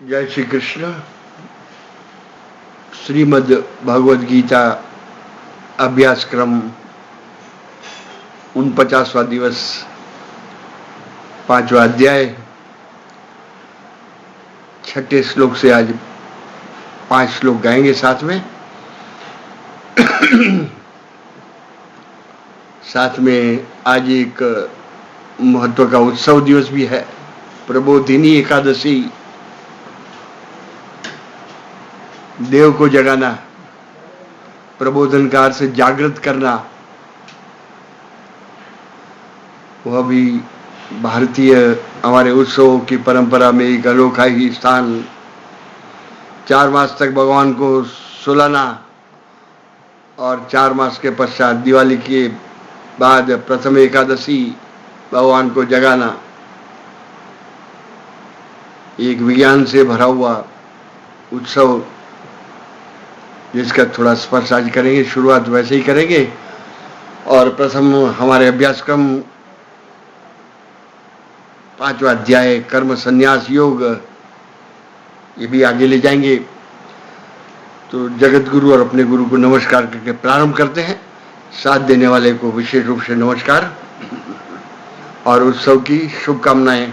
जय श्री कृष्ण। श्रीमद् भगवद गीता अभ्यास क्रम 49वां दिवस 5वां अध्याय 6ठे श्लोक से आज 5 श्लोक गाएंगे साथ में। साथ में आज एक महत्व का उत्सव दिवस भी है, प्रबोधिनी एकादशी। देव को जगाना, प्रबोधनकार से जागृत करना, वह भी भारतीय हमारे उत्सवों की परंपरा में एक अनोखा ही स्थान। 4 मास तक भगवान को सुलाना और 4 मास के पश्चात दिवाली के बाद प्रथम एकादशी भगवान को जगाना, एक विज्ञान से भरा हुआ उत्सव जिसका थोड़ा स्पर्श आज करेंगे। शुरुआत वैसे ही करेंगे और प्रथम हमारे अभ्यासक्रम 5वां अध्याय कर्म संन्यास योग, ये भी आगे ले जाएंगे। तो जगत गुरु और अपने गुरु को नमस्कार करके प्रारंभ करते हैं। साथ देने वाले को विशेष रूप से नमस्कार और उत्सव की शुभकामनाएं।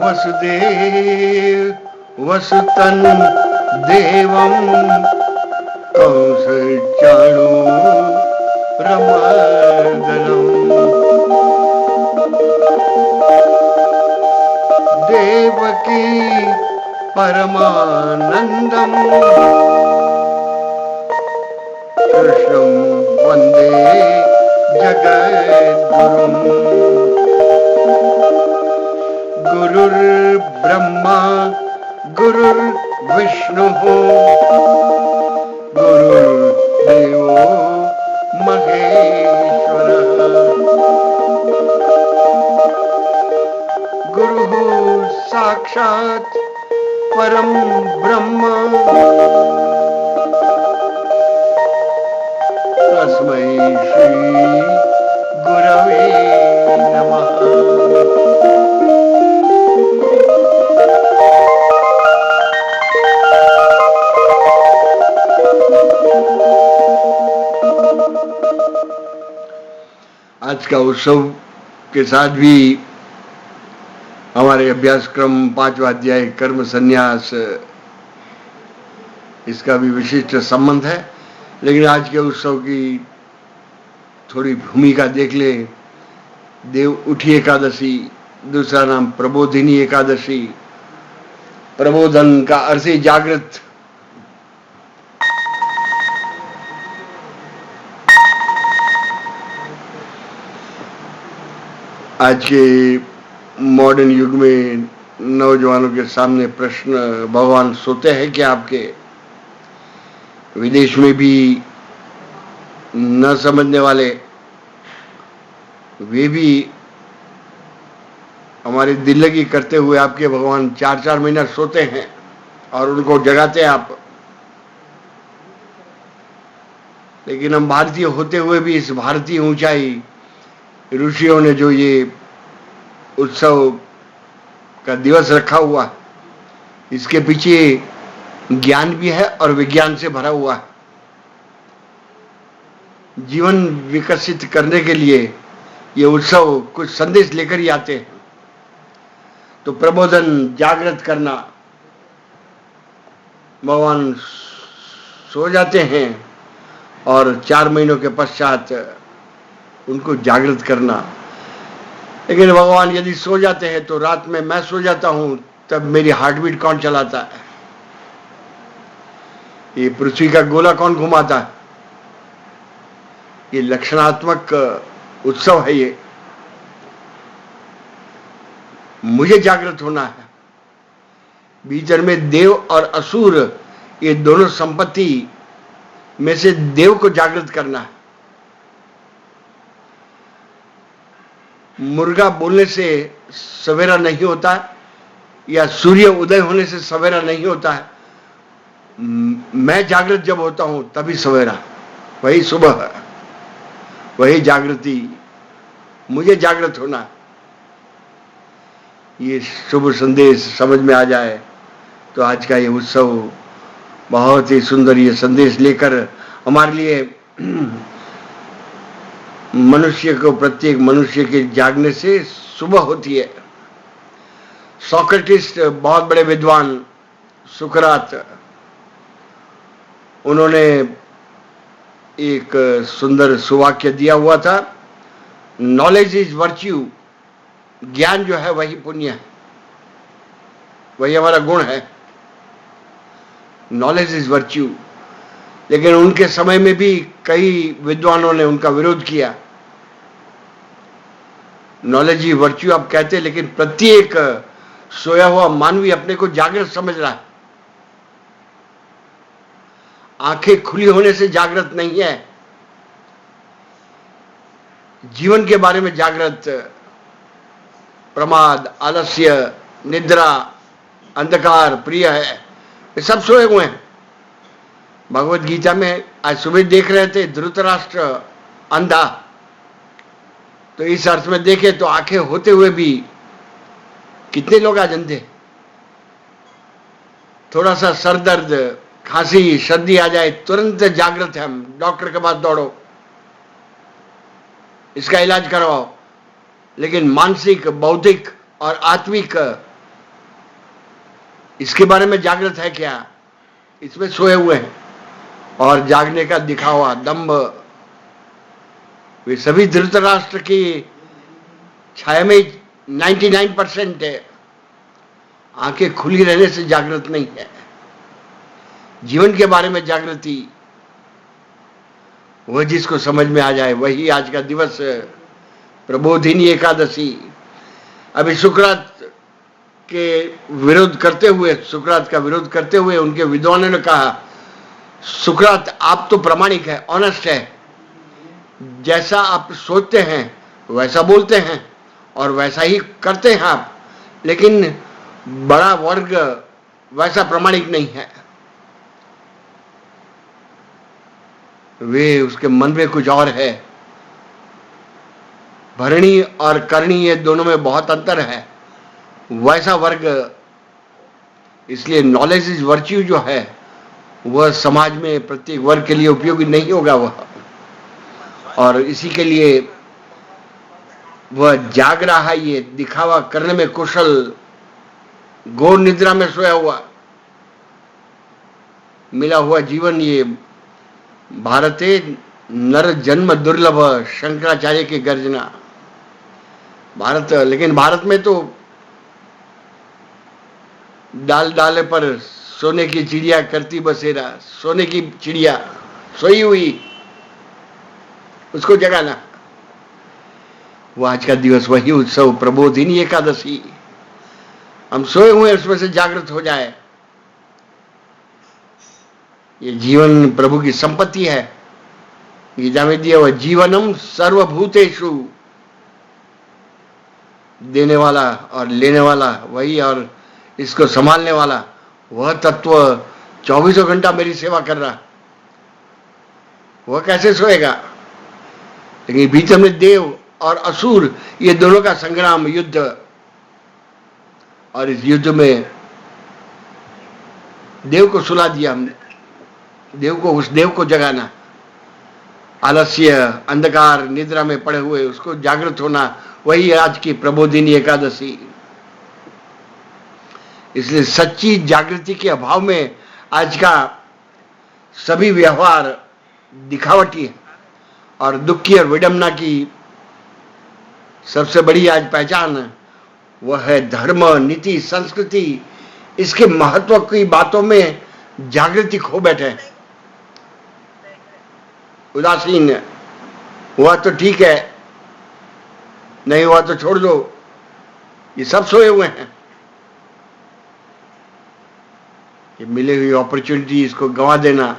वसुदेव वसुतन देवं कंसचाणू रमर्दनम् देवकी परमानंदम् कृष्णं वंदे जगद्गुरुम्। गुरुर्ब्रह्मा गुरुर्विष्णुः गुरुर्देवो महेश्वरः। गुरुः साक्षात् परं ब्रह्म तस्मै श्री गुरवे नमः। आज का उत्सव के साथ भी हमारे अभ्यासक्रम 5वां अध्याय कर्म संन्यास, इसका भी विशिष्ट संबंध है। लेकिन आज के उत्सव की थोड़ी भूमिका देख ले। देव उठी एकादशी, दूसरा नाम प्रबोधिनी एकादशी। प्रबोधन का अर्थ ही जागृत। आज के मॉडर्न युग में नौजवानों के सामने प्रश्न, भगवान सोते हैं क्या आपके? विदेश में भी न समझने वाले वे भी हमारी दिल लगी करते हुए आपके भगवान 4-4 महीना सोते हैं और उनको जगाते हैं आप। लेकिन हम भारतीय होते हुए भी इस भारतीय ऊंचाई, ऋषियों ने जो ये उत्सव का दिवस रखा हुआ, इसके पीछे ज्ञान भी है और विज्ञान से भरा हुआ है। जीवन विकसित करने के लिए ये उत्सव कुछ संदेश लेकर ही आते हैं। तो प्रबोधन, जागृत करना, भगवान सो जाते हैं और 4 महीनों के पश्चात उनको जागृत करना, लेकिन भगवान यदि सो जाते हैं तो रात में मैं सो जाता हूं, तब मेरी हार्टबीट कौन चलाता है? ये पृथ्वी का गोला कौन घुमाता है? ये लक्षणात्मक उत्सव है। ये मुझे जागृत होना है। भीतर में देव और असुर, ये दोनों संपत्ति में से देव को जागृत करना है। मुर्गा बोलने से सवेरा नहीं होता है, या सूर्य उदय होने से सवेरा नहीं होता है। मैं जागृत जब होता हूं तभी सवेरा, वही सुबह, वही जागृति। मुझे जागृत होना। ये शुभ संदेश समझ में आ जाए तो आज का ये उत्सव बहुत ही सुंदर ये संदेश लेकर हमारे लिए, मनुष्य को, प्रत्येक मनुष्य के जागने से सुबह होती है। सोक्रेटिस, बहुत बड़े विद्वान सुकरात, उन्होंने एक सुंदर सुवाक्य दिया हुआ था, नॉलेज इज वर्च्यू। ज्ञान जो है वही पुण्य है, वही हमारा गुण है। Knowledge is virtue. लेकिन उनके समय में भी कई विद्वानों ने उनका विरोध किया। नॉलेज ही वर्च्यू आप कहते, लेकिन प्रत्येक सोया हुआ मानवी अपने को जागृत समझ रहा है। आंखें खुली होने से जागृत नहीं है। जीवन के बारे में जागृत, प्रमाद, आलस्य, निद्रा, अंधकार प्रिय है, ये सब सोए हुए हैं। भगवत गीता में आज सुबह देख रहे थे, धृतराष्ट्र अंधा, तो इस अर्थ में देखे तो आंखें होते हुए भी कितने लोग आज अंधे। थोड़ा सा सर दर्द, खांसी, सर्दी आ जाए तुरंत जागृत है, हम डॉक्टर के पास दौड़ो, इसका इलाज करवाओ। लेकिन मानसिक, बौद्धिक और आत्मिक, इसके बारे में जागृत है क्या? इसमें सोए हुए हैं। और जागने का दिखावा, दंभ, वे सभी धृतराष्ट्र की छाया में 99% है। आंखें खुली रहने से जागृत नहीं है। जीवन के बारे में जागृति, वह जिसको समझ में आ जाए वही आज का दिवस, प्रबोधिनी एकादशी। अभी सुकरात के विरोध करते हुए, सुकरात का विरोध करते हुए उनके विद्वानों ने कहा, सुकरात आप तो प्रामाणिक है, ऑनेस्ट है, जैसा आप सोचते हैं वैसा बोलते हैं और वैसा ही करते हैं आप, लेकिन बड़ा वर्ग वैसा प्रामाणिक नहीं है। वे, उसके मन में कुछ और है। भरणी और करणी, ये दोनों में बहुत अंतर है। वैसा वर्ग, इसलिए नॉलेज इज वर्च्यू जो है वह समाज में प्रत्येक वर्ग के लिए उपयोगी नहीं होगा वह, और इसी के लिए वह जाग रहा है, ये दिखावा करने में कुशल, घोर निद्रा में सोया हुआ। मिला हुआ जीवन, ये भारते नर जन्म दुर्लभ, शंकराचार्य की गर्जना। भारत, लेकिन भारत में तो डाल डाले पर सोने की चिड़िया करती बसेरा, सोने की चिड़िया सोई हुई, उसको जगाना। वो आज का दिवस, वही उत्सव, प्रबोधिनी एकादशी। हम सोए हुए उसमें से जागृत हो जाए। ये जीवन प्रभु की संपत्ति है। गीता में दिया हुआ, जीवनम सर्वभूतेषु, देने वाला और लेने वाला वही, और इसको संभालने वाला वह तत्व 24 घंटा मेरी सेवा कर रहा, वह कैसे सोएगा? लेकिन भीतर में देव और असुर, ये दोनों का संग्राम, युद्ध, और इस युद्ध में देव को सुला दिया हमने। देव को, उस देव को जगाना। आलस्य, अंधकार, निद्रा में पड़े हुए उसको जागृत होना, वही आज की प्रबोधिनी एकादशी। इसलिए सच्ची जागृति के अभाव में आज का सभी व्यवहार दिखावटी है और दुख की और विडंबना की सबसे बड़ी आज पहचान वह है धर्म, नीति, संस्कृति, इसके महत्व की बातों में जागृति खो बैठे, उदासीन। हुआ तो ठीक है, नहीं हुआ तो छोड़ दो, ये सब सोए हुए हैं। ये मिली हुई अपॉर्चुनिटी इसको गंवा देना।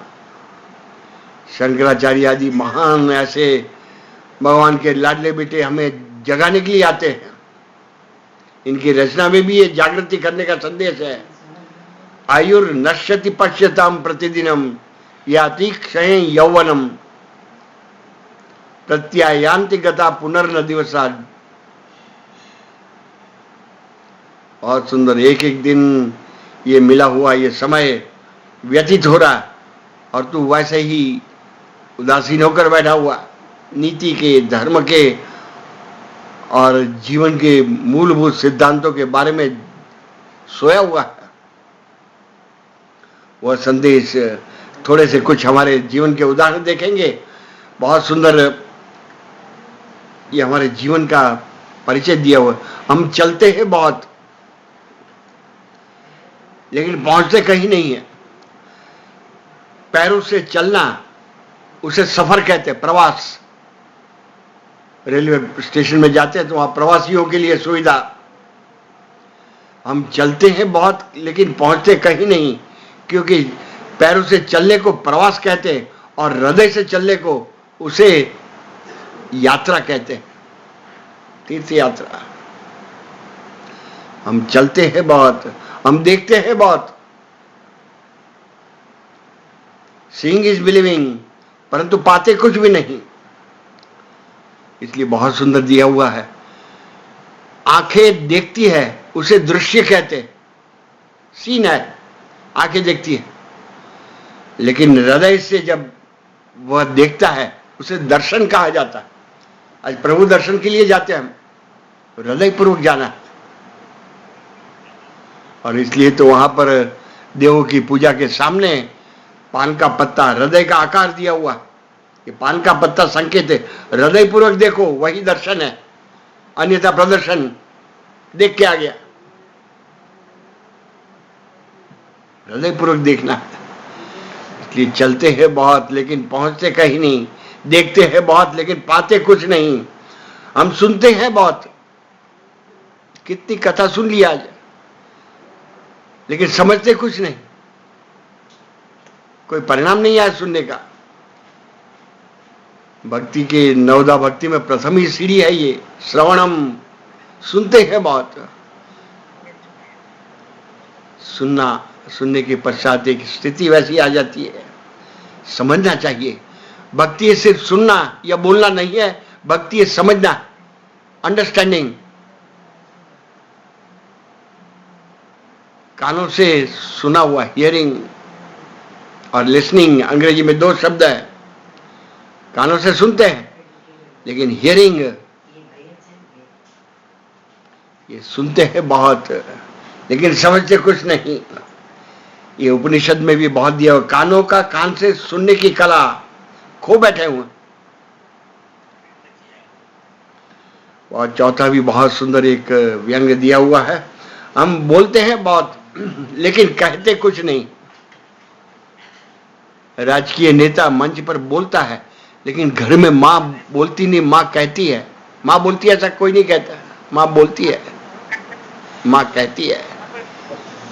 शंकराचार्य आदि महान ऐसे भगवान के लाडले बेटे हमें जगाने के लिए आते हैं। इनकी रचना में भी ये जागृति करने का संदेश है। आयुर नश्यति पश्यताम प्रतिदिनम याति क्षय यौवनम प्रत्यायांति गता पुनर्न दिवसा। बहुत सुंदर। एक एक दिन ये मिला हुआ ये समय व्यतीत हो रहा और तू वैसे ही उदासीन होकर बैठा हुआ, नीति के, धर्म के और जीवन के मूलभूत सिद्धांतों के बारे में सोया हुआ है। वह संदेश थोड़े से कुछ हमारे जीवन के उदाहरण देखेंगे। बहुत सुंदर ये हमारे जीवन का परिचय दिया हुआ। हम चलते हैं बहुत, लेकिन पहुंचते कहीं नहीं है। पैरों से चलना उसे सफर कहते हैं, प्रवास। रेलवे स्टेशन में जाते हैं तो वहां प्रवासियों के लिए सुविधा। हम चलते हैं बहुत लेकिन पहुंचते कहीं नहीं, क्योंकि पैरों से चलने को प्रवास कहते हैं और हृदय से चलने को उसे यात्रा कहते हैं, तीर्थ यात्रा। हम चलते हैं बहुत, हम देखते हैं बहुत। सीइंग इज बिलीविंग, परंतु पाते कुछ भी नहीं। इसलिए बहुत सुंदर दिया हुआ है। आंखें देखती है उसे दृश्य कहते, सीन है, आंखें देखती है, लेकिन हृदय से जब वह देखता है उसे दर्शन कहा जाता है। आज प्रभु दर्शन के लिए जाते हैं हम, हृदय पूर्वक जाना है। और इसलिए तो वहां पर देवों की पूजा के सामने पान का पत्ता हृदय का आकार दिया हुआ। ये पान का पत्ता संकेत है, हृदय पूर्वक देखो, वही दर्शन है, अन्यथा प्रदर्शन देख के आ गया। हृदय पूर्वक देखना है। इसलिए चलते हैं बहुत लेकिन पहुंचते कहीं नहीं, देखते हैं बहुत लेकिन पाते कुछ नहीं। हम सुनते हैं बहुत, कितनी कथा सुन ली आज, लेकिन समझते कुछ नहीं, कोई परिणाम नहीं आया सुनने का। भक्ति के नवदा भक्ति में प्रथम ही सीढ़ी है ये श्रवणम। सुनते हैं बहुत, सुनने के पश्चात एक स्थिति वैसी आ जाती है, समझना चाहिए। भक्ति है सिर्फ सुनना या बोलना नहीं है, भक्ति है समझना, अंडरस्टैंडिंग। कानों से सुना हुआ, हियरिंग और लिसनिंग, अंग्रेजी में दो शब्द है। कानों से सुनते हैं, लेकिन हियरिंग, ये सुनते हैं बहुत लेकिन समझते कुछ नहीं। ये उपनिषद में भी बहुत दिया हुआ, कानों का कान से सुनने की कला खो बैठे हुए। और चौथा भी बहुत सुंदर एक व्यंग्य दिया हुआ है। हम बोलते हैं बहुत लेकिन कहते कुछ नहीं। राजकीय नेता मंच पर बोलता है लेकिन घर में माँ बोलती नहीं, माँ कहती है। माँ बोलती है ऐसा कोई नहीं कहता, माँ बोलती है, माँ कहती है।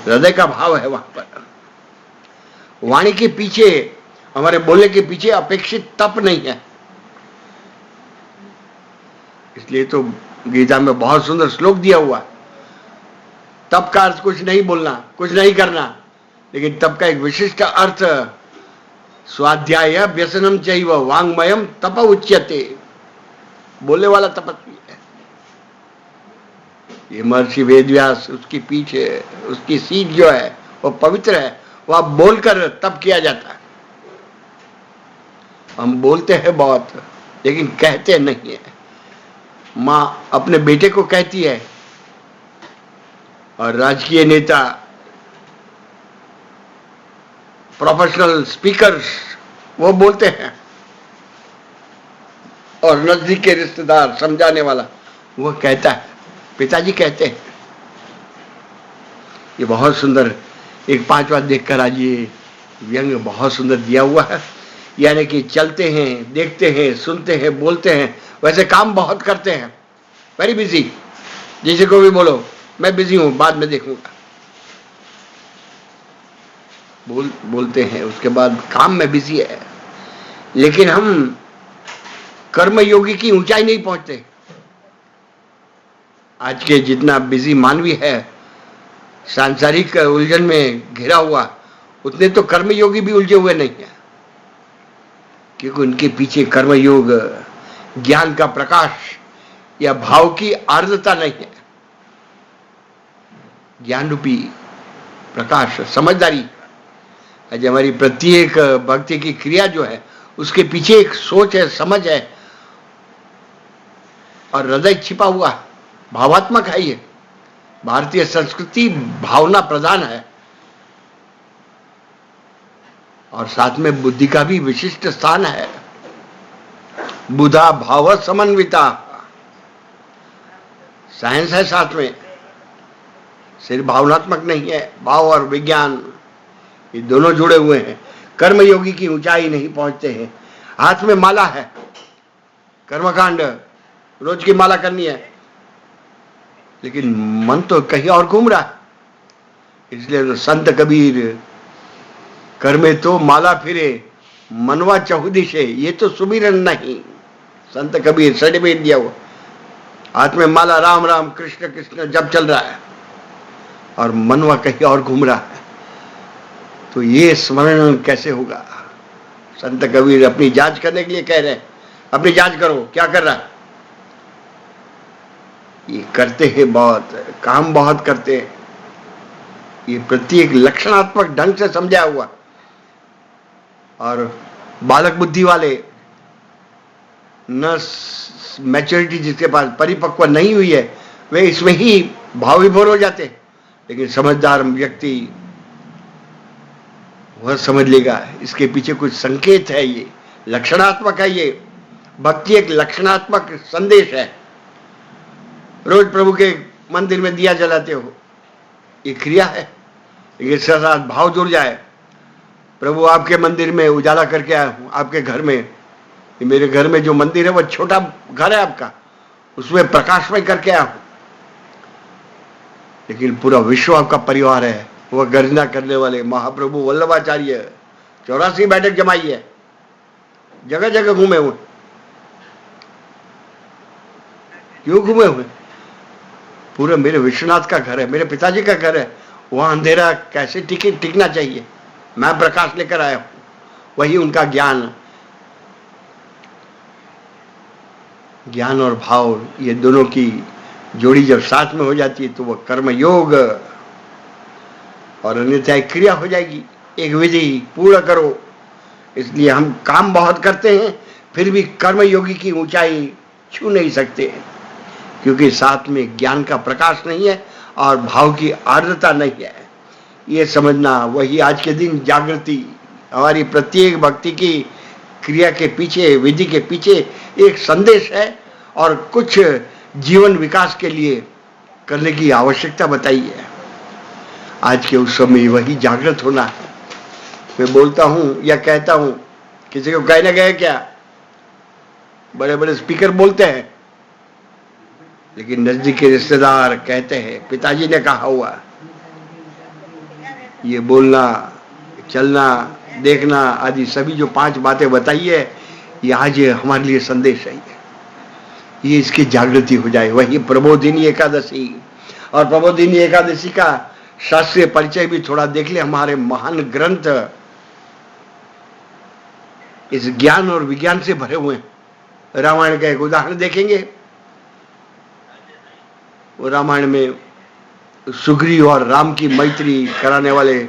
हृदय का भाव है वहां पर। वाणी के पीछे, हमारे बोलने के पीछे अपेक्षित तप नहीं है। इसलिए तो गीता में बहुत सुंदर श्लोक दिया हुआ। तप का अर्थ कुछ नहीं बोलना, कुछ नहीं करना, लेकिन तप का एक विशिष्ट अर्थ स्वाध्याय व्यसनम चैव वांग्मयम तप उच्यते। बोलने वाला तपस्वी है। ये महर्षि वेदव्यास, उसके पीछे उसकी सीट जो है वो पवित्र है, वह बोलकर तप किया जाता है। हम बोलते हैं बहुत लेकिन कहते नहीं है। माँ अपने बेटे को कहती है और राजकीय नेता, प्रोफेशनल स्पीकर्स, वो बोलते हैं। और नजदीक के रिश्तेदार, समझाने वाला, वो कहता है, पिताजी कहते हैं। ये बहुत सुंदर, एक 5 बात देखकर आज ये व्यंग बहुत सुंदर दिया हुआ है। यानी कि चलते हैं, देखते हैं, सुनते हैं, बोलते हैं, वैसे काम बहुत करते हैं, वेरी बिजी। जिसे को भी बोलो मैं बिजी हूं, बाद में देखूंगा, बोलते हैं, उसके बाद काम में बिजी है। लेकिन हम कर्मयोगी की ऊंचाई नहीं पहुंचते। आज के जितना बिजी मानवी है, सांसारिक उलझन में घिरा हुआ, उतने तो कर्मयोगी भी उलझे हुए नहीं है, क्योंकि उनके पीछे कर्मयोग ज्ञान का प्रकाश या भाव की आर्द्रता नहीं है। ज्ञान रूपी प्रकाश, समझदारी। आज हमारी प्रत्येक भक्ति की क्रिया जो है, उसके पीछे एक सोच है, समझ है, और हृदय छिपा हुआ भावात्मक है। ये भारतीय संस्कृति भावना प्रधान है, और साथ में बुद्धि का भी विशिष्ट स्थान है। बुधा भाव समन्विता, साइंस है साथ में, सिर्फ भावनात्मक नहीं है, भाव और विज्ञान ये दोनों जुड़े हुए हैं। कर्मयोगी की ऊंचाई नहीं पहुंचते हैं। हाथ में माला है, कर्मकांड, रोज की माला करनी है, लेकिन मन तो कहीं और घूम रहा है। इसलिए तो संत कबीर कर्मे तो माला फिरे, मनवा चहुदिशे, ये तो सुमिरन नहीं। संत कबीर सर्टिफिकेट दिया हुआ, हाथ में माला, राम राम कृष्ण कृष्ण जब चल रहा है, और मनवा कहीं और घूम रहा है, तो ये स्मरण कैसे होगा? संत कबीर अपनी जांच करने के लिए कह रहे हैं, अपनी जांच करो, क्या कर रहा है? ये करते हैं, बहुत काम बहुत करते हैं। ये प्रत्येक लक्षणात्मक ढंग से समझा हुआ। और बालक बुद्धि वाले, न मैच्योरिटी जिसके पास परिपक्व नहीं हुई है, वे इसमें ही भाव विभोर हो जाते हैं। लेकिन समझदार व्यक्ति वह समझ लेगा इसके पीछे कुछ संकेत है, ये लक्षणात्मक है। ये भक्ति एक लक्षणात्मक संदेश है। रोज प्रभु के मंदिर में दिया जलाते हो, ये क्रिया है। इसके साथ भाव जुड़ जाए, प्रभु आपके मंदिर में उजाला करके आया हूं, आपके घर में, मेरे घर में जो मंदिर है वह छोटा घर है आपका, उसमें प्रकाशमय करके आया हूं, लेकिन पूरा विश्व आपका परिवार है। वह गर्जना करने वाले महाप्रभु वल्लभाचार्य 84 बैठक जमाई है, जगह जगह घूमे हुए। क्यों घूमे हुए? पूरा मेरे विश्वनाथ का घर है, मेरे पिताजी का घर है, वहां अंधेरा कैसे टिकना चाहिए, मैं प्रकाश लेकर आया हूं। वही उनका ज्ञान, ज्ञान और भाव, ये दोनों की जोड़ी जब साथ में हो जाती है तो वह कर्मयोग और अन्यथा एक क्रिया हो जाएगी, एक विधि पूर्ण करो। इसलिए हम काम बहुत करते हैं, फिर भी कर्मयोगी की ऊंचाई छू नहीं सकते, क्योंकि साथ में ज्ञान का प्रकाश नहीं है और भाव की आर्द्रता नहीं है। ये समझना, वही आज के दिन जागृति, हमारी प्रत्येक भक्ति की क्रिया के पीछे, विधि के पीछे एक संदेश है, और कुछ जीवन विकास के लिए करने की आवश्यकता बताई है। आज के उत्सव में वही जागृत होना है। मैं बोलता हूं या कहता हूं, किसी को कहने गए क्या, बड़े बड़े स्पीकर बोलते हैं, लेकिन नजदीक के रिश्तेदार कहते हैं पिताजी ने कहा हुआ। ये बोलना, चलना, देखना आदि सभी जो 5 बातें बताई है, ये आज हमारे लिए संदेश है। ये इसकी जागृति हो जाए, वही प्रबोधिनी एकादशी। और प्रबोधिनी एकादशी का शास्त्रीय परिचय भी थोड़ा देख ले। हमारे महान ग्रंथ इस ज्ञान और विज्ञान से भरे हुए हैं। रामायण का एक उदाहरण देखेंगे। वो रामायण में सुग्रीव और राम की मैत्री कराने वाले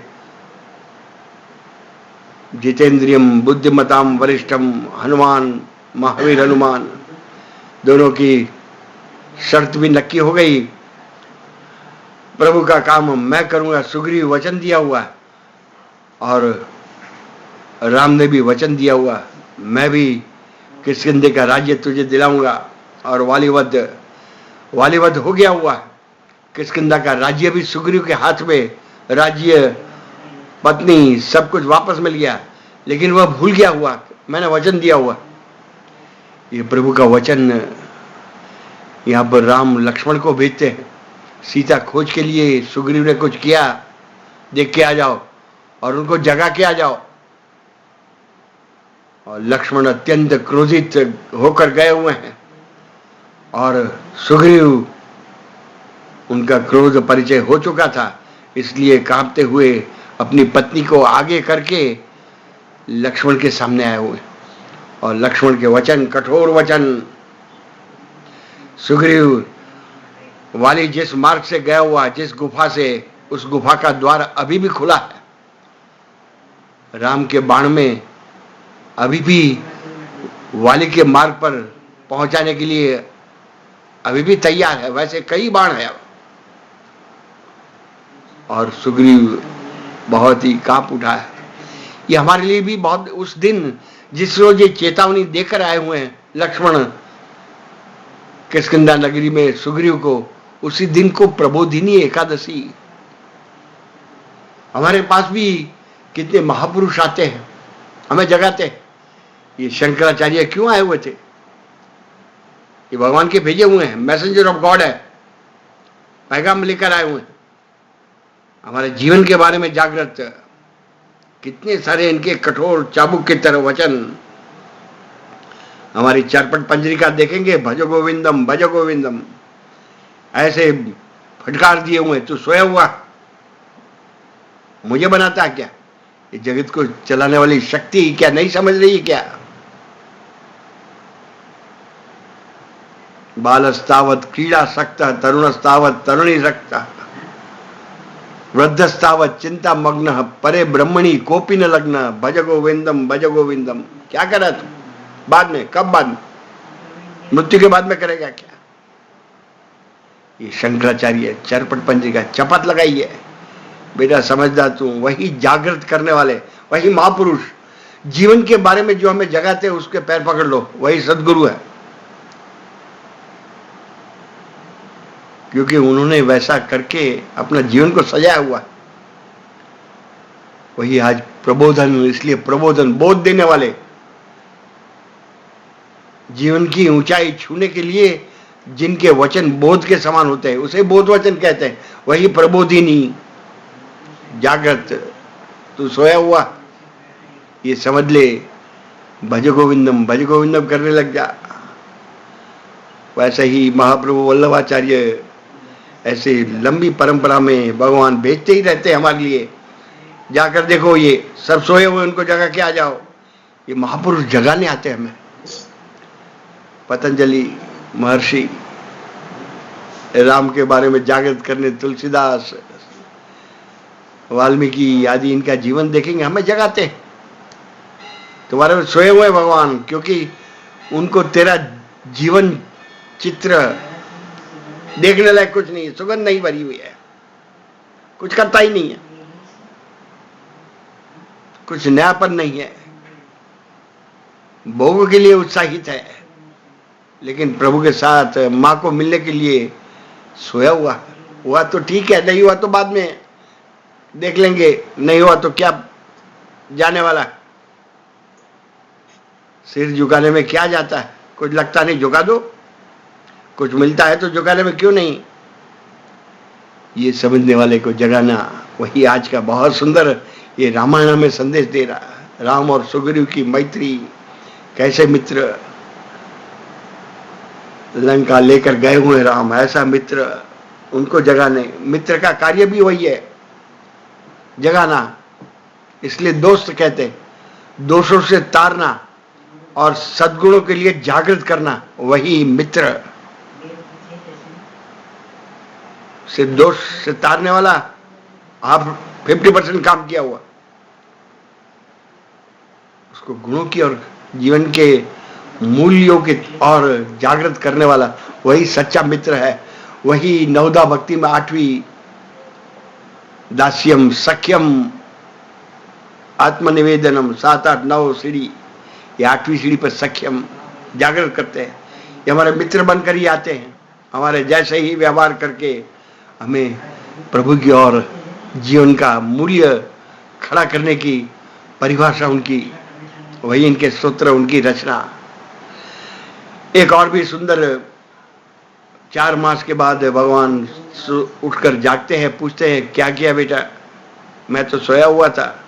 जितेंद्रियम बुद्धिमताम वरिष्ठम हनुमान, महावीर हनुमान, दोनों की शर्त भी नक्की हो गई। प्रभु का काम मैं करूंगा, सुग्रीव वचन दिया हुआ, और राम ने भी वचन दिया हुआ, मैं भी किष्किंधे का राज्य तुझे दिलाऊंगा, और वालीवध वालीवध हो गया हुआ है। किष्किंधा का राज्य भी सुग्रीव के हाथ में, राज्य, पत्नी, सब कुछ वापस मिल गया, लेकिन वह भूल गया हुआ, मैंने वचन दिया हुआ। ये प्रभु का वचन यहाँ पर राम लक्ष्मण को भेजते हैं सीता खोज के लिए। सुग्रीव ने कुछ किया, देख के आ जाओ और उनको जगा के आ जाओ। और लक्ष्मण अत्यंत क्रोधित होकर गए हुए हैं और सुग्रीव, उनका क्रोध परिचय हो चुका था, इसलिए कांपते हुए अपनी पत्नी को आगे करके लक्ष्मण के सामने आए हुए। और लक्ष्मण के वचन, कठोर वचन। सुग्रीव, वाली जिस मार्ग से गया हुआ, जिस गुफा से, उस गुफा का द्वार अभी भी खुला है। राम के बाण में अभी भी वाली के मार्ग पर पहुंचाने के लिए अभी भी तैयार है। वैसे कई बाण है। और सुग्रीव बहुत ही कांप उठा है। ये हमारे लिए भी बहुत, उस दिन जिस रोज ये चेतावनी देकर आए हुए हैं लक्ष्मण किष्किंधा नगरी में सुग्रीव को, उसी दिन को प्रबोधिनी एकादशी। हमारे पास भी कितने महापुरुष आते हैं, हमें जगाते हैं। ये शंकराचार्य क्यों आए हुए थे? ये भगवान के भेजे हुए हैं, मैसेंजर ऑफ गॉड है, पैगाम लेकर आए हुए हैं हमारे जीवन के बारे में जागृत। कितने सारे इनके कठोर चाबुक की तरह वचन। हमारी चरपट पंजरिका देखेंगे, भजो गोविंदम भजो गोविंदम, ऐसे फटकार दिए हुए, तू सोया हुआ, मुझे बनाता क्या? ये जगत को चलाने वाली शक्ति क्या नहीं समझ रही है क्या? बालस्तावत क्रीड़ा सक्ता, तरुणस्तावत तरुणी सक्ता, वृद्धस्तावत चिंता मग्न, परे ब्रह्मणी कोपी न लग्न, भज गोविंदम भज गोविंदम। क्या करा तू बाद में? कब बाद में? मृत्यु के बाद में करेगा क्या? ये शंकराचार्य चरपट पंजिका चपत लगाई है। बेटा समझदार तू, वही जागृत करने वाले, वही महापुरुष, जीवन के बारे में जो हमें जगाते हैं, उसके पैर पकड़ लो, वही सदगुरु है। क्योंकि उन्होंने वैसा करके अपना जीवन को सजाया हुआ। वही आज प्रबोधन, इसलिए प्रबोधन, बोध देने वाले, जीवन की ऊंचाई छूने के लिए जिनके वचन बोध के समान होते हैं, उसे बोध वचन कहते हैं। वही प्रबोधिनी, जागृत, तू सोया हुआ, ये समझ ले, भज गोविंदम करने लग जा। वैसे ही महाप्रभु वल्लभाचार्य ऐसे लंबी परंपरा में भगवान भेजते ही रहते हैं हमारे लिए। जाकर देखो, ये सब सोए हुए, उनको जगा के आ जाओ। ये महापुरुष जगाने आते हैं हमें। पतंजलि महर्षि राम के बारे में जागृत करने, तुलसीदास, वाल्मीकि आदि, इनका जीवन देखेंगे, हमें जगाते हैं। तुम्हारे में सोए हुए भगवान, क्योंकि उनको तेरा जीवन चित्र देखने लायक कुछ नहीं है, सुगंध नहीं भरी हुई है, कुछ करता ही नहीं है, कुछ नयापन नहीं है, भोग के लिए उत्साहित है, लेकिन प्रभु के साथ मां को मिलने के लिए सोया हुआ तो ठीक है, नहीं हुआ तो बाद में देख लेंगे, नहीं हुआ तो क्या जाने वाला। सिर झुकाने में क्या जाता है? कुछ लगता नहीं, झुका दो। कुछ मिलता है तो झुकाने में क्यों नहीं? ये समझने वाले को जगाना, वही आज का बहुत सुंदर ये रामायण में संदेश दे रहा है। राम और सुग्रीव की मैत्री, कैसे मित्र, लंका लेकर गए हुए राम, ऐसा मित्र, उनको जगाने। मित्र का कार्य भी वही है, जगाना। इसलिए दोस्त कहते, दोषों से तारना और सद्गुणों के लिए जागृत करना, वही मित्र। सिर्फ दोष से तारने वाला, आप 50% काम किया हुआ। उसको गुणों की और जीवन के मूल्यों के और जागृत करने वाला, वही सच्चा मित्र है। वही नवदा भक्ति में 8वीं दास्यम सख्यम आत्मनिवेदनम 7, 8, 9 सीढ़ी, ये 8वीं सीढ़ी पर सख्यम जागृत करते हैं। ये हमारे मित्र बनकर ही आते हैं। हमारे जैसे ही व्यवहार करके हमें प्रभु की ओर जीवन का मूल्य खड़ा करने की परिभाषा उनकी, वही इनके सूत्र, उनकी रचना। एक और भी सुंदर, 4 मास के बाद भगवान उठकर जागते हैं, पूछते हैं क्या किया बेटा? मैं तो सोया हुआ था।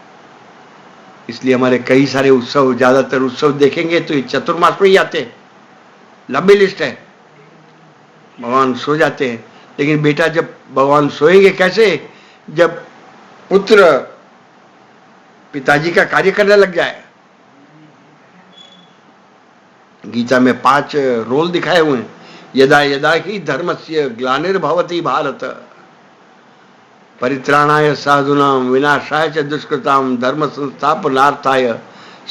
इसलिए हमारे कई सारे उत्सव, ज्यादातर उत्सव देखेंगे तो ये चतुर्मास में ही आते हैं, लंबी लिस्ट है। भगवान सो जाते हैं, लेकिन बेटा जब भगवान सोएंगे कैसे? जब पुत्र पिताजी का कार्य करने लग जाए। गीता में 5 रोल दिखाए हुए हैं। यदा यदा ही धर्मस्य ग्लानिर्भवति भारत, परित्राणाय साधूनाम विनाशाय च दुष्कृताम धर्म संस्थापनार्थाय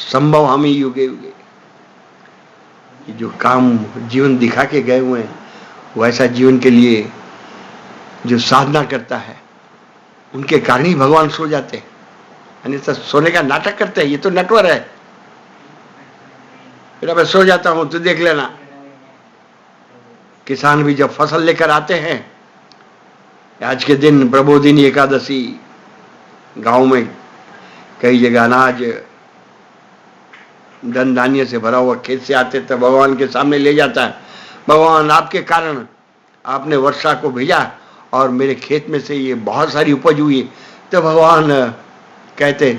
संभवामि युगे युगे। ये जो काम जीवन दिखा के गए हुए हैं, वैसा जीवन के लिए जो साधना करता है, उनके कारण ही भगवान सो जाते हैं। अन्यथा सोने का नाटक करते हैं, ये तो नटवर है। बेटा मैं सो जाता हूं, तू देख लेना। किसान भी जब फसल लेकर आते हैं, आज के दिन प्रबोधिनी एकादशी, गांव में कई जगह अनाज धन धान्य से भरा हुआ खेत से आते, तब भगवान के सामने ले जाता है। भगवान आपके कारण आपने वर्षा को भेजा और मेरे खेत में से ये बहुत सारी उपज हुई। तो भगवान कहते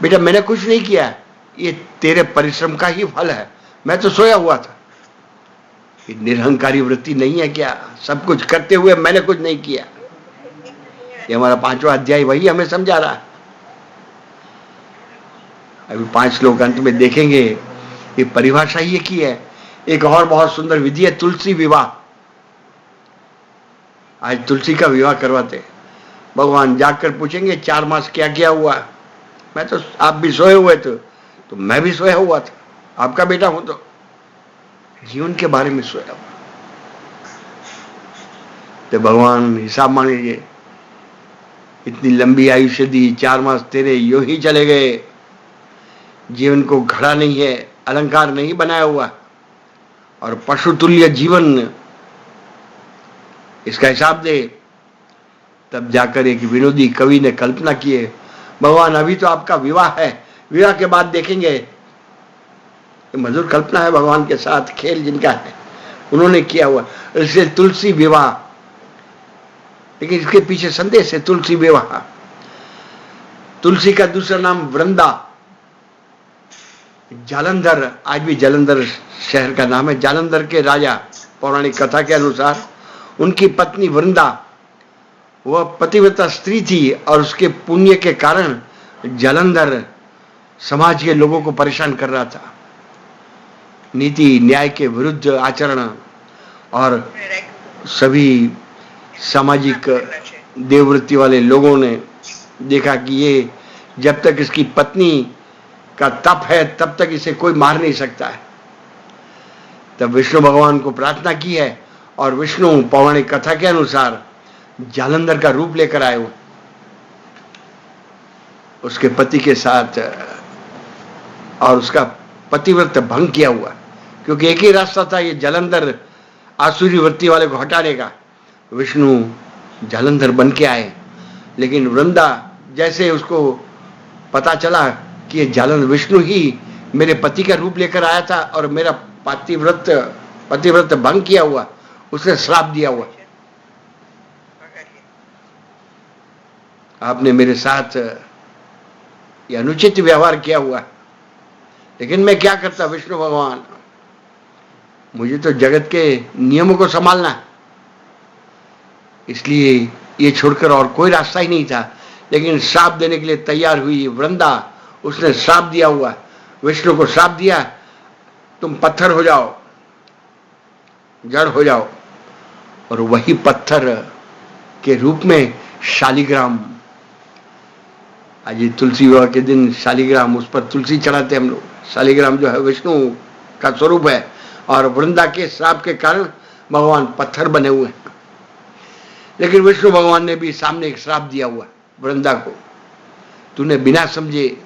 बेटा मैंने कुछ नहीं किया, ये तेरे परिश्रम का ही फल है, मैं तो सोया हुआ था। ये निरहंकारी वृत्ति नहीं है क्या? सब कुछ करते हुए मैंने कुछ नहीं किया। ये हमारा 5वां अध्याय वही हमें समझा रहा है। अभी 5 श्लोक अंत में देखेंगे, ये परिभाषा ये की है। एक और बहुत सुंदर विधि है, तुलसी विवाह। आज तुलसी का विवाह करवाते। भगवान जाकर पूछेंगे 4 मास क्या क्या हुआ? मैं तो, आप भी सोए हुए थे तो मैं भी सोया हुआ था, आपका बेटा हूं तो जीवन के बारे में सोया हुआ। तो भगवान हिसाब मांगेंगे, इतनी लंबी आयुष्य दी, 4 मास तेरे यूं ही चले गए, जीवन को घड़ा नहीं है, अलंकार नहीं बनाया हुआ, और पशुतुल्य जीवन, इसका हिसाब दे। तब जाकर एक विनोदी कवि ने कल्पना की है, भगवान अभी तो आपका विवाह है, विवाह के बाद देखेंगे। ये मधुर कल्पना है भगवान के साथ खेल जिनका है, उन्होंने किया हुआ। इसलिए तुलसी विवाह, लेकिन इसके पीछे संदेश है। तुलसी विवाह, तुलसी का दूसरा नाम वृंदा। जालंधर, आज भी जालंधर शहर का नाम है। जालंधर के राजा, पौराणिक कथा के अनुसार उनकी पत्नी वृंदा, वह पतिव्रता स्त्री थी, और उसके पुण्य के कारण जालंधर समाज के लोगों को परेशान कर रहा था। नीति न्याय के विरुद्ध आचरण, और सभी सामाजिक देववृत्ति वाले लोगों ने देखा कि ये जब तक इसकी पत्नी का तप है तब तक इसे कोई मार नहीं सकता है। तब विष्णु भगवान को प्रार्थना की है, और विष्णु पौराणिक कथा के अनुसार जालंधर का रूप लेकर आए हुए, उसके पति के साथ, और उसका पतिव्रत भंग किया हुआ, क्योंकि एक ही रास्ता था ये जालंधर आसुरी वृत्ति वाले को हटाने का। विष्णु जालंधर बन के आए, लेकिन वृंदा जैसे उसको पता चला कि ये जालंधर विष्णु ही मेरे पति का रूप लेकर आया था और मेरा पतिव्रत भंग किया हुआ, उसने श्राप दिया हुआ, आपने मेरे साथ ये अनुचित व्यवहार किया हुआ। लेकिन मैं क्या करता विष्णु भगवान, मुझे तो जगत के नियमों को संभालना है, इसलिए ये छोड़कर और कोई रास्ता ही नहीं था। लेकिन श्राप देने के लिए तैयार हुई वृंदा, उसने श्राप दिया हुआ, विष्णु को श्राप दिया, तुम पत्थर हो जाओ, जड़ हो जाओ। और वही पत्थर के रूप में शालिग्राम, आज तुलसी विवाह के दिन शालिग्राम, उस पर तुलसी चढ़ाते हम लोग। शालिग्राम जो है विष्णु का स्वरूप है, और वृंदा के श्राप के कारण भगवान पत्थर बने हुए हैं। लेकिन विष्णु भगवान ने भी सामने एक श्राप दिया हुआ वृंदा को, तूने बिना समझे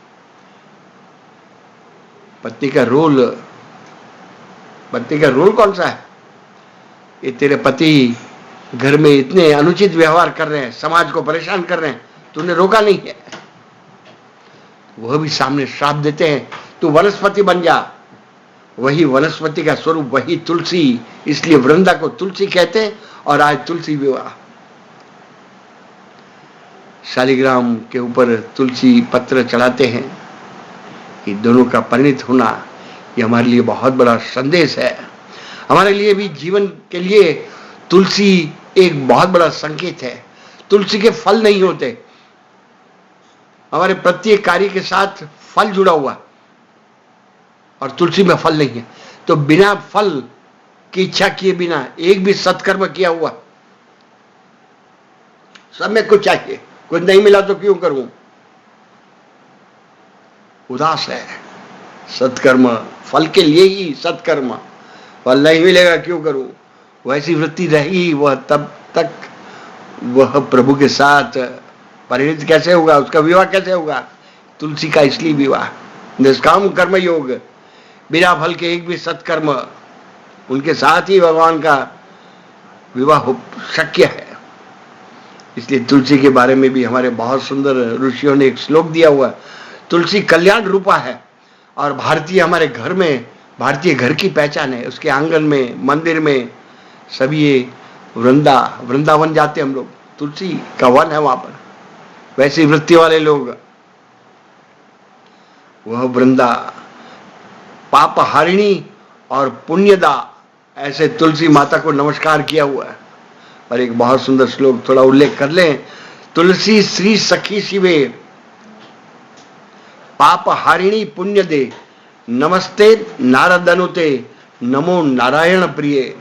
पत्नी का रोल कौन सा है? ये तेरे पति घर में इतने अनुचित व्यवहार कर रहे हैं, समाज को परेशान कर रहे हैं, तूने रोका नहीं है। वह भी सामने श्राप देते हैं, तू वनस्पति बन जा। वही वनस्पति का स्वरूप, वही तुलसी, इसलिए वृंदा को तुलसी कहते हैं। और आज तुलसी विवाह, शालिग्राम के ऊपर तुलसी पत्र चढ़ाते हैं। ये दोनों का परिणित होना, ये हमारे लिए बहुत बड़ा संदेश है। हमारे लिए भी जीवन के लिए तुलसी एक बहुत बड़ा संकेत है। तुलसी के फल नहीं होते, हमारे प्रत्येक कार्य के साथ फल जुड़ा हुआ, और तुलसी में फल नहीं है। तो बिना फल की इच्छा किए बिना एक भी सत्कर्म किया हुआ, सब में कुछ चाहिए, कुछ नहीं मिला तो क्यों करूं, उदास है। सत्कर्म फल के लिए ही सत्कर्म, फल नहीं मिलेगा क्यों करूं, वैसी वृत्ति रही वह तब तक वह प्रभु के साथ परिणित कैसे होगा, उसका विवाह कैसे होगा। तुलसी का इसलिए विवाह, निष्काम कर्म योग, बिना फल के एक भी सत्कर्म, उनके साथ ही भगवान का विवाह शक्य है। इसलिए तुलसी के बारे में भी हमारे बहुत सुंदर ऋषियों ने एक श्लोक दिया हुआ, तुलसी कल्याण रूपा है। और भारतीय हमारे घर में, भारतीय घर की पहचान है। उसके आंगन में, मंदिर में सभी ये वृंदावन जाते हम लोग, तुलसी का वन है वहां पर। वैसी वृत्ति वाले लोग, वह वृंदा पाप हारिणी और पुण्यदा, ऐसे तुलसी माता को नमस्कार किया हुआ है। और एक बहुत सुंदर श्लोक थोड़ा उल्लेख कर लें, तुलसी श्री सखी शिवे पाप हारिणी पुण्य दे, नमस्ते नारदनुते नमो नारायण प्रिय।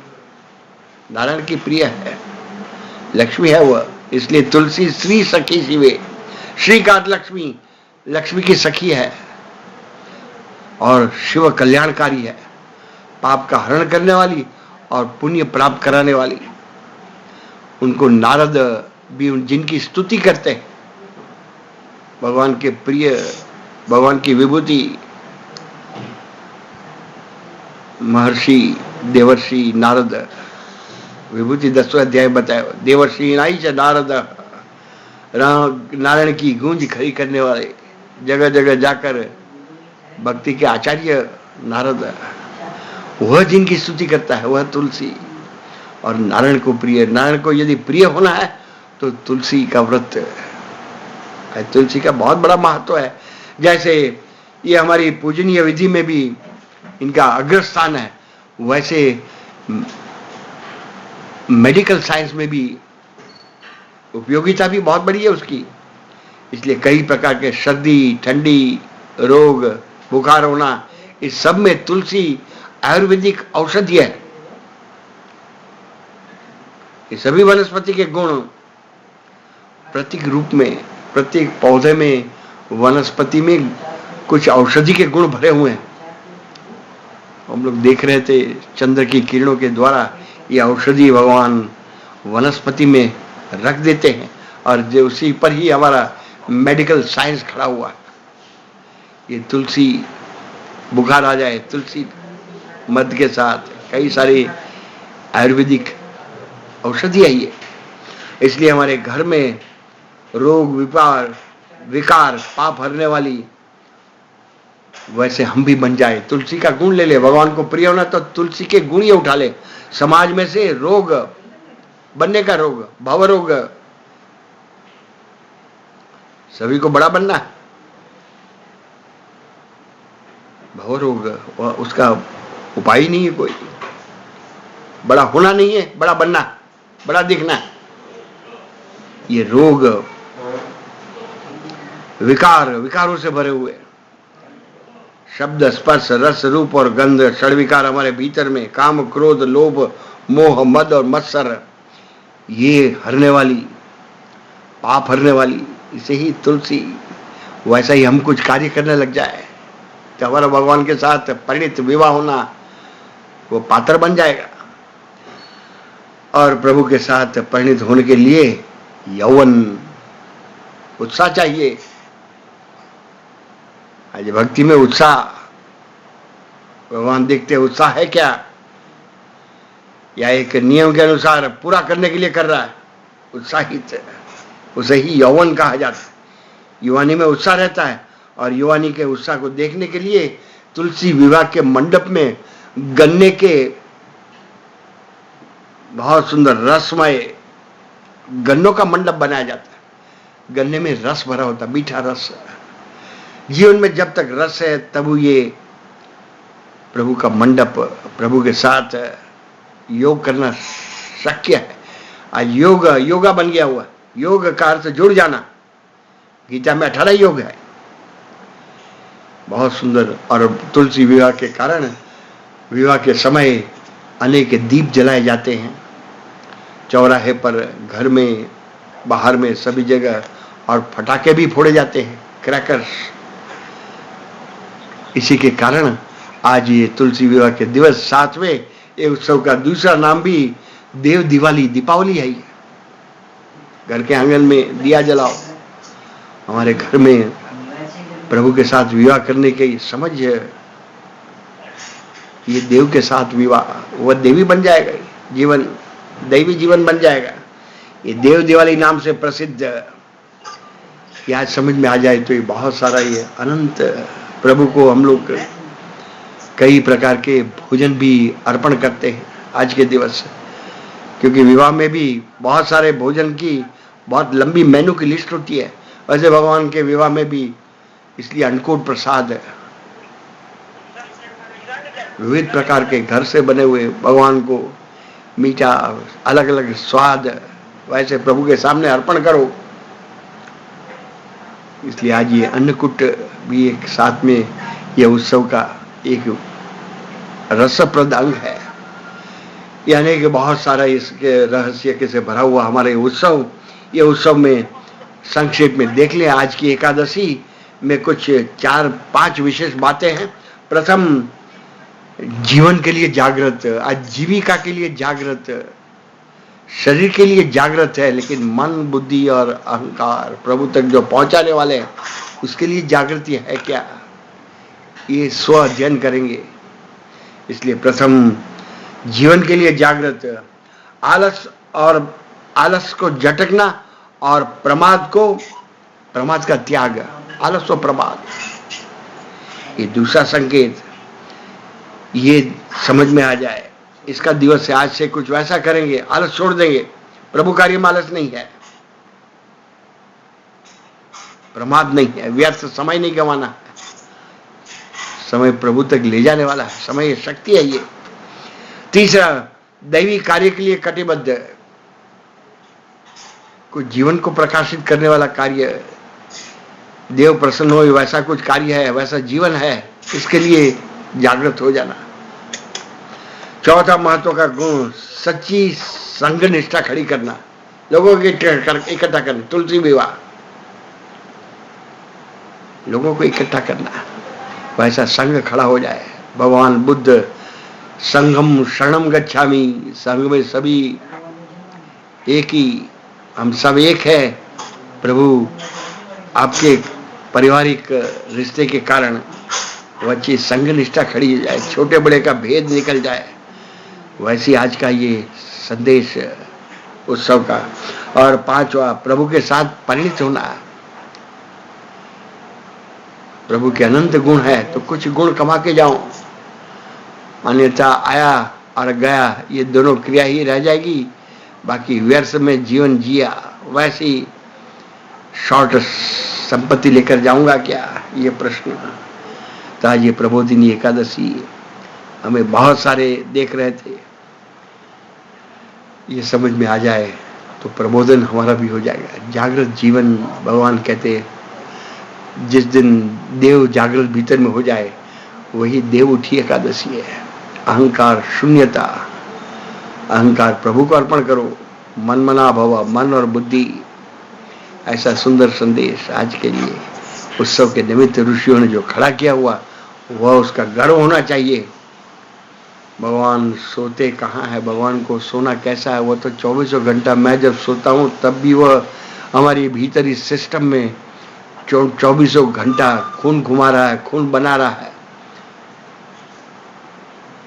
नारायण की प्रिय है, लक्ष्मी है वह, इसलिए तुलसी श्री सखी शिवे। श्री का लक्ष्मी, लक्ष्मी की सखी है और शिव कल्याणकारी है, पाप का हरण करने वाली और पुण्य प्राप्त कराने वाली। उनको नारद भी जिनकी स्तुति करते हैं, भगवान के प्रिय, भगवान की विभूति, महर्षि देवर्षि नारद, विभूति 10वें अध्याय बताया, देवर्षि नाई च नारद, नारायण की गूंज खड़ी करने वाले, जगह जगह जाकर भक्ति के आचार्य नारद, वह जिनकी स्तुति करता है वह तुलसी। और नारायण को प्रिय, नारायण को यदि प्रिय होना है तो तुलसी का व्रत, तुलसी का बहुत बड़ा महत्व है। जैसे ये हमारी पूजनीय विधि में भी इनका अग्रस्थान है, वैसे मेडिकल साइंस में भी उपयोगिता भी बहुत बड़ी है उसकी। इसलिए कई प्रकार के सर्दी, ठंडी, रोग, बुखार होना, इस सब में तुलसी आयुर्वेदिक औषधि है। ये सभी वनस्पति के गुण प्रतीक रूप में, प्रत्येक पौधे में, वनस्पति में कुछ औषधि के गुण भरे हुए हैं। हम लोग देख रहे थे चंद्र की किरणों के द्वारा ये औषधि भगवान वनस्पति में रख देते हैं, और जो उसी पर ही हमारा मेडिकल साइंस खड़ा हुआ। ये तुलसी, बुखार आ जाए, तुलसी मध के साथ कई सारी आयुर्वेदिक औषधि है ये। इसलिए हमारे घर में रोग, विकार, पाप हरने वाली, वैसे हम भी बन जाए, तुलसी का गुण ले ले। भगवान को प्रिय होना तो तुलसी के गुण ही उठा ले। समाज में से रोग बनने का रोग, भव रोग, सभी को बड़ा बनना है। भव रोग, उसका उपाय ही नहीं है कोई। बड़ा होना नहीं है, बड़ा बनना, बड़ा दिखना। ये रोग, विकारों से भरे हुए, शब्द, स्पर्श, रस, रूप और गंध, षड्विकार हमारे भीतर में, काम, क्रोध, लोभ, मोह, मद और मत्सर, ये हरने वाली, पाप हरने वाली, इसे ही तुलसी। वैसा ही हम कुछ कार्य करने लग जाए तो हमारा भगवान के साथ परिणित विवाह होना, वो पात्र बन जाएगा। और प्रभु के साथ परिणित होने के लिए यौवन, उत्साह चाहिए। आज भक्ति में उत्साह, भगवान देखते उत्साह है क्या, या एक नियम के अनुसार पूरा करने के लिए कर रहा है, उत्साहित, उसे ही यौवन कहा जाता है। युवानी में उत्साह रहता है और युवानी के उत्साह को देखने के लिए तुलसी विवाह के मंडप में गन्ने के बहुत सुंदर रसमय गन्नों का मंडप बनाया जाता है। गन्ने में रस भरा होता, मीठा रस। जीवन में जब तक रस है तब ये प्रभु का मंडप, प्रभु के साथ योग करना शक्य है। आज योगा बन गया हुआ, योग का अर्थ जुड़ जाना। गीता में 18 योग है, बहुत सुंदर। और तुलसी विवाह के कारण विवाह के समय अनेक दीप जलाए जाते हैं, चौराहे पर, घर में, बाहर में, सभी जगह। और फटाके भी फोड़े जाते हैं, क्रैकर्स। इसी के कारण आज ये तुलसी विवाह के दिवस 7वें ये उत्सव का दूसरा नाम भी देव दिवाली, दीपावली है। घर के आंगन में दिया जलाओ। हमारे घर में प्रभु के साथ विवाह करने की समझ है, ये देव के साथ विवाह, वह देवी बन जाएगा, जीवन दैवी जीवन बन जाएगा। ये देव दिवाली नाम से प्रसिद्ध, ये आज समझ में आ जाए तो ये बहुत सारा ये अनंत प्रभु को हम लोग कई प्रकार के भोजन भी अर्पण करते हैं आज के दिवस, क्योंकि विवाह में भी बहुत सारे भोजन की बहुत लंबी मेनू की लिस्ट होती है। वैसे भगवान के विवाह में भी इसलिए अन्नकूट प्रसाद है, विविध प्रकार के घर से बने हुए भगवान को मीठा अलग अलग स्वाद वैसे प्रभु के सामने अर्पण करो। इसलिए आज ये अन्नकूट भी एक साथ में यह उत्सव का एक रसप्रद अंग है। यानी कि बहुत सारा इसके रहस्य के से भरा हुआ हमारे उत्सव, ये उत्सव में संक्षेप में देख लें। आज की एकादशी में कुछ 4-5 विशेष बातें हैं। प्रथम, जीवन के लिए जागृत, आजीविका के लिए जागृत, शरीर के लिए जागृत है, लेकिन मन, बुद्धि और अहंकार प्रभु तक जो पहुंचाने वाले हैं उसके लिए जागृति है क्या, ये स्व अध्ययन करेंगे। इसलिए प्रथम, जीवन के लिए जागृत, आलस को झटकना और प्रमाद का त्याग, आलस और प्रमाद। ये दूसरा संकेत, ये समझ में आ जाए। इसका दिवस है, आज से कुछ वैसा करेंगे, आलस छोड़ देंगे। प्रभु कार्य में आलस नहीं है, प्रमाद नहीं है, व्यर्थ समय नहीं गंवाना है। समय प्रभु तक ले जाने वाला है, समय शक्ति है ये। तीसरा, दैवी कार्य के लिए कटिबद्ध, कुछ जीवन को प्रकाशित करने वाला कार्य, देव प्रसन्न हो वैसा कुछ कार्य है, वैसा जीवन है, इसके लिए जागृत हो जाना। चौथा महत्व का गुण, सच्ची संघ निष्ठा खड़ी करना, लोगों को इकट्ठा करना। तुलसी विवाह, लोगों को इकट्ठा करना, वैसा संघ खड़ा हो जाए। भगवान बुद्ध, संघम शरणम गच्छामि, संघ में सभी एक ही, हम सब एक है। प्रभु आपके पारिवारिक रिश्ते के कारण वो अच्छी संघ निष्ठा खड़ी हो जाए, छोटे बड़े का भेद निकल जाए। वैसी आज का ये संदेश उत्सव का। और पांचवा, प्रभु के साथ परिणित होना। प्रभु के अनंत गुण है तो कुछ गुण कमा के जाओ, अन्यथा आया और गया ये दोनों क्रिया ही रह जाएगी। बाकी व्यर्थ में जीवन जिया, वैसी शॉर्ट संपत्ति लेकर जाऊंगा क्या, ये प्रश्न। तो आज ये प्रबोधिनी एकादशी हमें बहुत सारे देख रहे थे, ये समझ में आ जाए तो प्रबोधन हमारा भी हो जाएगा। जागृत जीवन, भगवान कहते हैं जिस दिन देव जागृत भीतर में हो जाए वही देव उठी एकादशी है। अहंकार शून्यता, अहंकार प्रभु को अर्पण करो, मन मना भव, मन और बुद्धि। ऐसा सुंदर संदेश आज के लिए उत्सव के निमित्त ऋषियों ने जो खड़ा किया हुआ, वह उसका गर्व होना चाहिए। भगवान सोते कहाँ है, भगवान को सोना कैसा है, वो तो 24 घंटा, मैं जब सोता हूँ तब भी वह हमारी भीतरी सिस्टम में 24 घंटा खून घुमा रहा है, खून बना रहा है।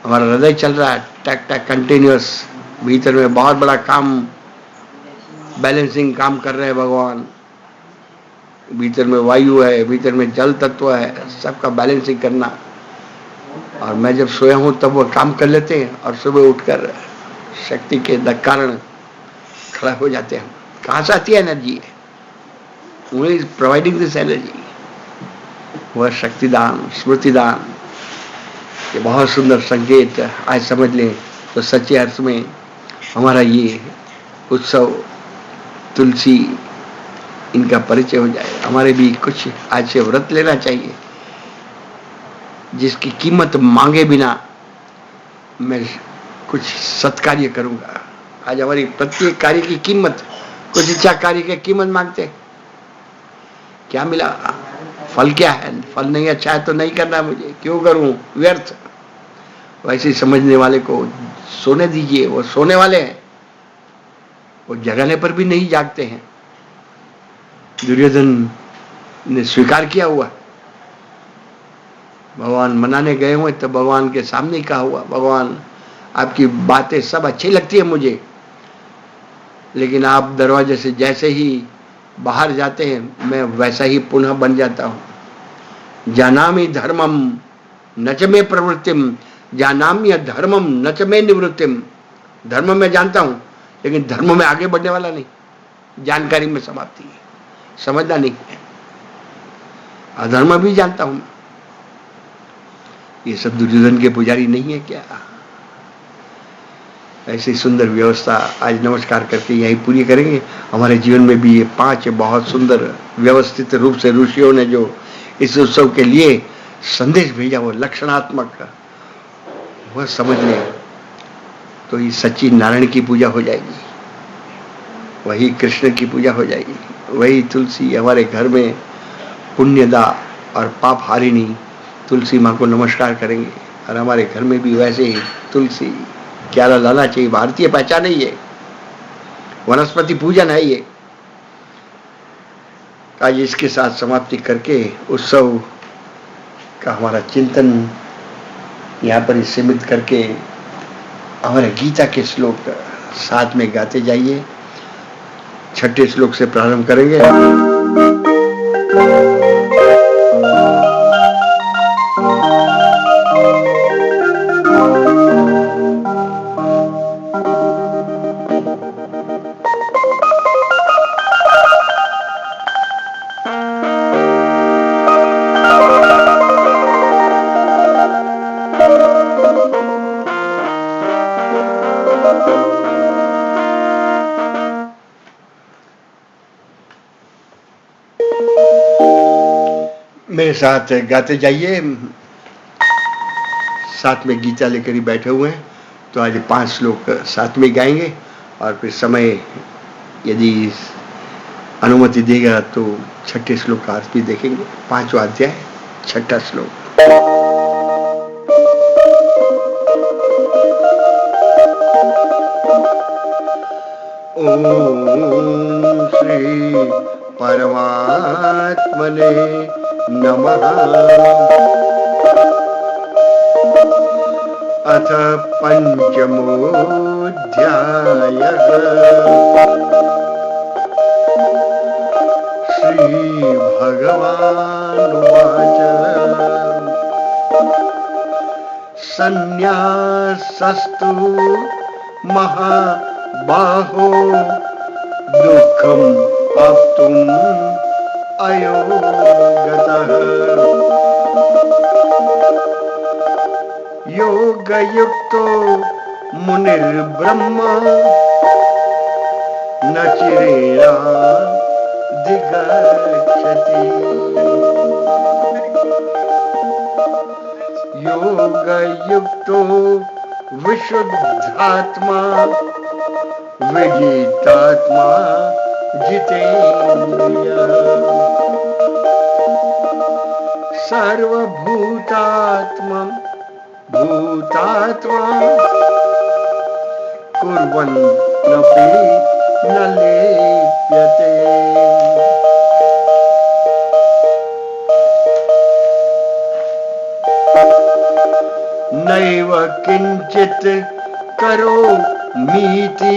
हमारा हृदय चल रहा है टैक टैक कंटिन्यूअस, भीतर में बहुत बड़ा काम, बैलेंसिंग काम कर रहे हैं भगवान। भीतर में वायु है, भीतर में जल तत्व है, सबका बैलेंसिंग करना। और मैं जब सोया हूं तब वो काम कर लेते हैं और सुबह उठकर शक्ति के कारण खड़ा हो जाते हैं। कहां से आती है energy? Who is providing this energy? वह शक्तिदान, स्मृतिदान। ये बहुत सुंदर संकेत आज समझ लें तो सच्चे अर्थ में हमारा ये उत्सव तुलसी, इनका परिचय हो जाए। हमारे भी कुछ आज से व्रत लेना चाहिए जिसकी कीमत मांगे बिना मैं कुछ सत्कार्य करूंगा। आज हमारी प्रत्येक कार्य की कीमत, कुछ इच्छा कार्य की कीमत मांगते, क्या मिला? फल क्या है? फल नहीं अच्छा है तो नहीं करना, मुझे क्यों करूं, व्यर्थ। वैसे समझने वाले को सोने दीजिए, वो सोने वाले हैं, वो जगाने पर भी नहीं जागते हैं। दुर्योधन ने स्वीकार किया हुआ, भगवान मनाने गए हुए तो भगवान के सामने ही कहा हुआ, भगवान आपकी बातें सब अच्छी लगती है मुझे, लेकिन आप दरवाजे से जैसे ही बाहर जाते हैं मैं वैसा ही पुनः बन जाता हूं। जानामि धर्मम नच में प्रवृत्तिम, जानाम्य धर्मम नच में निवृत्तिम। धर्म में जानता हूं लेकिन धर्म में आगे बढ़ने वाला नहीं, जानकारी में समाप्ति है, समझना नहीं है। अधर्म भी जानता हूं। ये सब दुर्योधन के पुजारी नहीं है क्या? ऐसी सुंदर व्यवस्था आज नमस्कार करके यही पूरी करेंगे। हमारे जीवन में भी ये 5 बहुत सुंदर व्यवस्थित रूप से ऋषियों ने जो इस उत्सव के लिए संदेश भेजा, वो लक्षणात्मक, वह समझ लें तो ये सच्ची नारायण की पूजा हो जाएगी, वही कृष्ण की पूजा हो जाएगी, वही तुलसी हमारे घर में पुण्यदा और पाप हारिणी तुलसी माँ को नमस्कार करेंगे। और हमारे घर में भी वैसे ही तुलसी क्यारा लाना चाहिए। भारतीय पहचान है ये, वनस्पति पूजन है ये। आज इसके साथ समाप्ति करके उत्सव का हमारा चिंतन यहाँ पर सीमित करके हमारे गीता के श्लोक साथ में गाते जाइए। 6ठे श्लोक से प्रारंभ करेंगे। मेरे साथ गाते जाइए। साथ में गीता लेकर ही बैठे हुए हैं तो आज 5 श्लोक साथ में गाएंगे और फिर समय यदि अनुमति देगा तो 6ठे श्लोक का अर्थ भी देखेंगे। 5वां अध्याय 6ठा श्लोक। ओम श्री परमात्मने नमः। अथ पंचमोऽध्यायः। श्री भगवानुवाच। सन्न्यासस्तु महाबाहो दुःखम् आप्तुम् अयोगतः। योगयुक्तो मुनिर्ब्रह्म न चिरेणाधिगच्छति। योगयुक्तो विशुद्धात्मा विजितात्मा जितेन्द्रियः। सर्वभूतात्मा भूतात्मा कुर्वन्नपि न लिप्यते। नैव किञ्चित् करोति मीति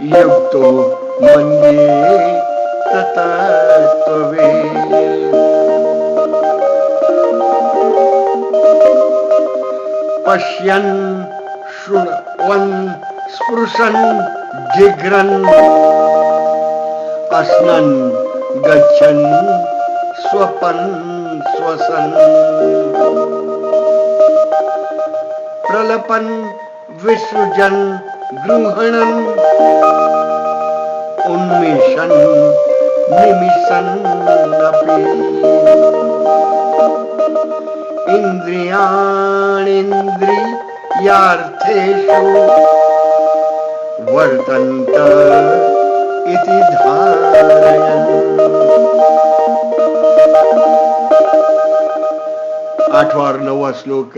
युक्तो मन्ये ततत्त्ववे। पश्यन् शृण्वन् स्पृशन् जिघ्रन् अस्नन् गच्छन् स्वपन् श्वसन् प्रलपन् विसृजन् गृह्णन् उन्मिषन् निमिषन् अपि इन्द्रियाणीन्द्रियार्थेषु वर्तन्त इति धारयन्। 8वां और 9वां श्लोक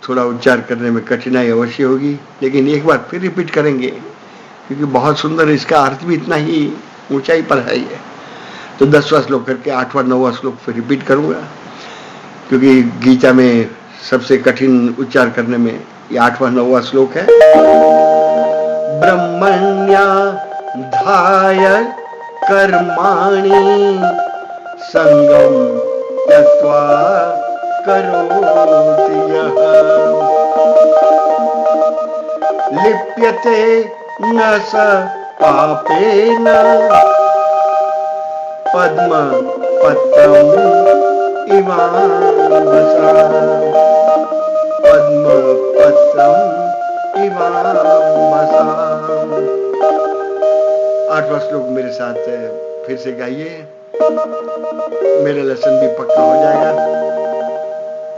थोड़ा उच्चार करने में कठिनाई अवश्य होगी, लेकिन एक बार फिर रिपीट करेंगे क्योंकि बहुत सुंदर, इसका अर्थ भी इतना ही ऊंचाई पर है ये। तो 10वां श्लोक करके 8वां 9वां श्लोक फिर रिपीट करूंगा, क्योंकि गीता में सबसे कठिन उच्चार करने में ये 8वां 9वां श्लोक है। ब्रह्मण्याधाय कर्माणि संगम त्यक्त्वा करोति यः लिप्यते न स पापेन पद्मपत्रम् इवाम्भसा। पद्मपत्रम् इवाम्भसा। 8वां श्लोक मेरे साथ फिर से गाइए, मेरा लेसन भी पक्का हो जाएगा।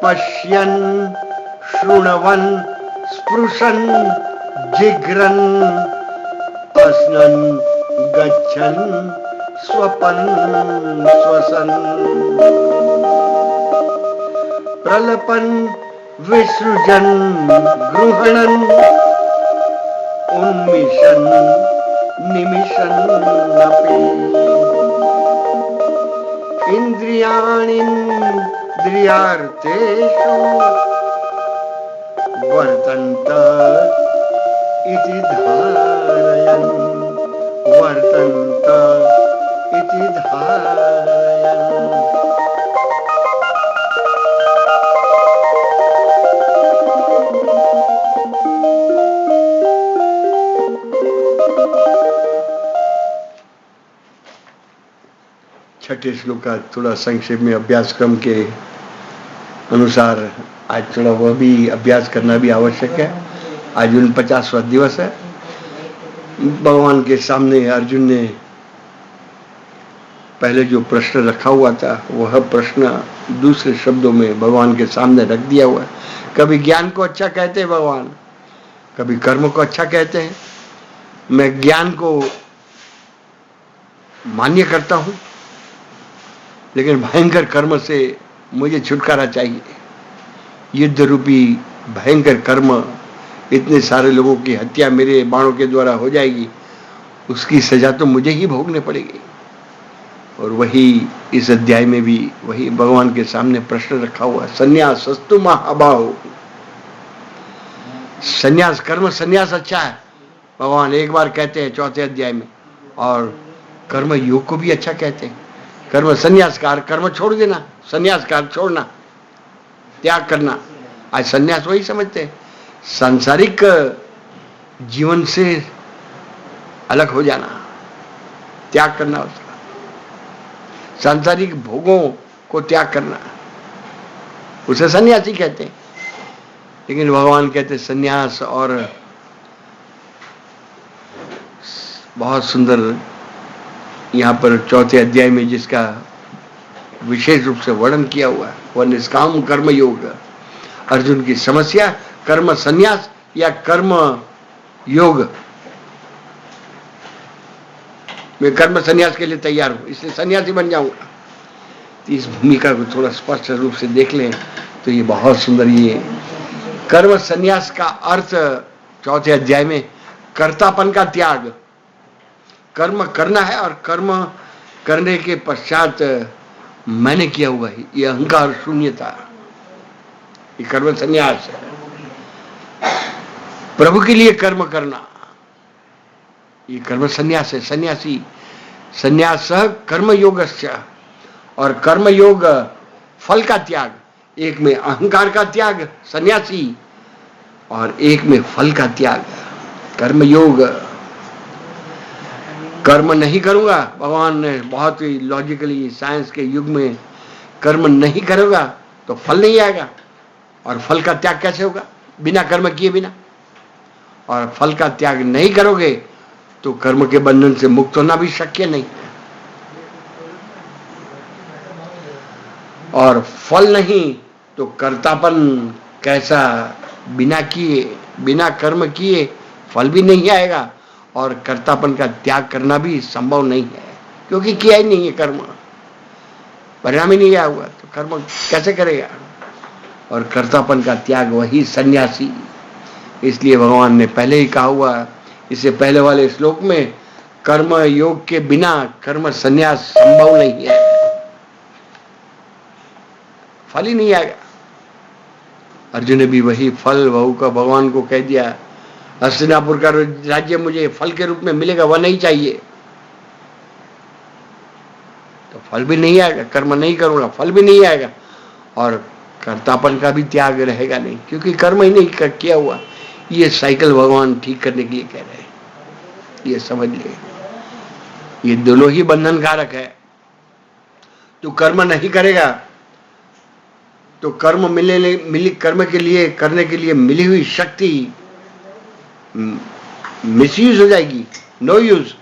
पश्यन् शृण्वन् स्पृशन् जिघ्रन् अस्नन् गच्छन् स्वपन् श्वसन् प्रलपन् विसृजन् गृह्णन् उन्मिषन् निमिषन् अपि इन्द्रियाणीन्द्रियार्थेषु वर्तन्त इति धारयन्। वर्तन्त इति धारयन्। छठे श्लोक का थोड़ा संक्षेप में अभ्यास क्रम के अनुसार आज थोड़ा वह भी अभ्यास करना भी आवश्यक है। आज 49वां दिवस है। भगवान के सामने अर्जुन ने पहले जो प्रश्न रखा हुआ था वह प्रश्न दूसरे शब्दों में भगवान के सामने रख दिया हुआ है। कभी ज्ञान को अच्छा कहते हैं भगवान, कभी कर्म को अच्छा कहते हैं। मैं ज्ञान को मान्य करता हूं, लेकिन भयंकर कर्म से मुझे छुटकारा चाहिए। युद्ध रूपी भयंकर कर्म, इतने सारे लोगों की हत्या मेरे बाणों के द्वारा हो जाएगी, उसकी सजा तो मुझे ही भोगने पड़ेगी। और वही इस अध्याय में भी वही भगवान के सामने प्रश्न रखा हुआ है। संन्यासस्तु महाबाहो, संन्यास, कर्म संन्यास अच्छा है, भगवान एक बार कहते हैं 4थे अध्याय में। और कर्म योग को भी अच्छा कहते हैं। कर्म संन्यासकार, कर्म छोड़ देना, संन्यासकार छोड़ना, त्याग करना। आज संन्यास वही समझते हैं, सांसारिक जीवन से अलग हो जाना, त्याग करना, उसका सांसारिक भोगों को त्याग करना, उसे सन्यासी कहते हैं। लेकिन भगवान कहते हैं सन्यास, और बहुत सुंदर यहाँ पर 4थे अध्याय में जिसका विशेष रूप से वर्णन किया हुआ है वह निष्काम कर्म योग। अर्जुन की समस्या कर्म संन्यास या कर्म योग। मैं कर्म संन्यास के लिए तैयार हूं, इसलिए सन्यासी बन जाऊंगा। तो इस भूमिका को थोड़ा स्पष्ट रूप से देख लें तो ये बहुत सुंदर। ये कर्म संन्यास का अर्थ 4थे अध्याय में कर्तापन का त्याग, कर्म करना है और कर्म करने के पश्चात मैंने किया हुआ है, ये अहंकार शून्यता, ये कर्म संन्यास है। प्रभु के लिए कर्म करना, ये कर्म संन्यास है। सन्यासी संन्यास कर्म योगस्य, और कर्म योग फल का त्याग, एक में अहंकार का त्याग सन्यासी और एक में फल का त्याग कर्म योग। कर्म नहीं करूंगा, भगवान ने बहुत ही लॉजिकली, साइंस के युग में, कर्म नहीं करूंगा तो फल नहीं आएगा, और फल का त्याग कैसे होगा बिना कर्म किए बिना, और फल का त्याग नहीं करोगे तो कर्म के बंधन से मुक्त होना भी शक्य नहीं, और फल नहीं तो कर्तापन कैसा, बिना किए बिना कर्म किए फल भी नहीं आएगा, और कर्तापन का त्याग करना भी संभव नहीं है, क्योंकि किया ही नहीं है कर्म, परिणाम ही नहीं आया हुआ, तो कर्म कैसे करेगा। और कर्तापन का त्याग वही सन्यासी। इसलिए भगवान ने पहले ही कहा हुआ, इससे पहले वाले श्लोक में, कर्म योग के बिना कर्म संन्यास संभव नहीं है, फल ही नहीं आएगा। अर्जुन ने भी वही फल वहू का भगवान को कह दिया, हस्तिनापुर का राज्य मुझे फल के रूप में मिलेगा, वह नहीं चाहिए, तो फल भी नहीं आएगा, कर्म नहीं करूंगा फल भी नहीं आएगा, और कर्तापन का भी त्याग रहेगा नहीं, क्योंकि कर्म ही नहीं किया हुआ। ये साइकिल भगवान ठीक करने के लिए कह रहे हैं, ये समझ लिए, ये दोनों ही बंधनकारक है। तो कर्म नहीं करेगा तो कर्म कर्म के लिए, करने के लिए मिली हुई शक्ति मिसयूज हो जाएगी, नो यूज।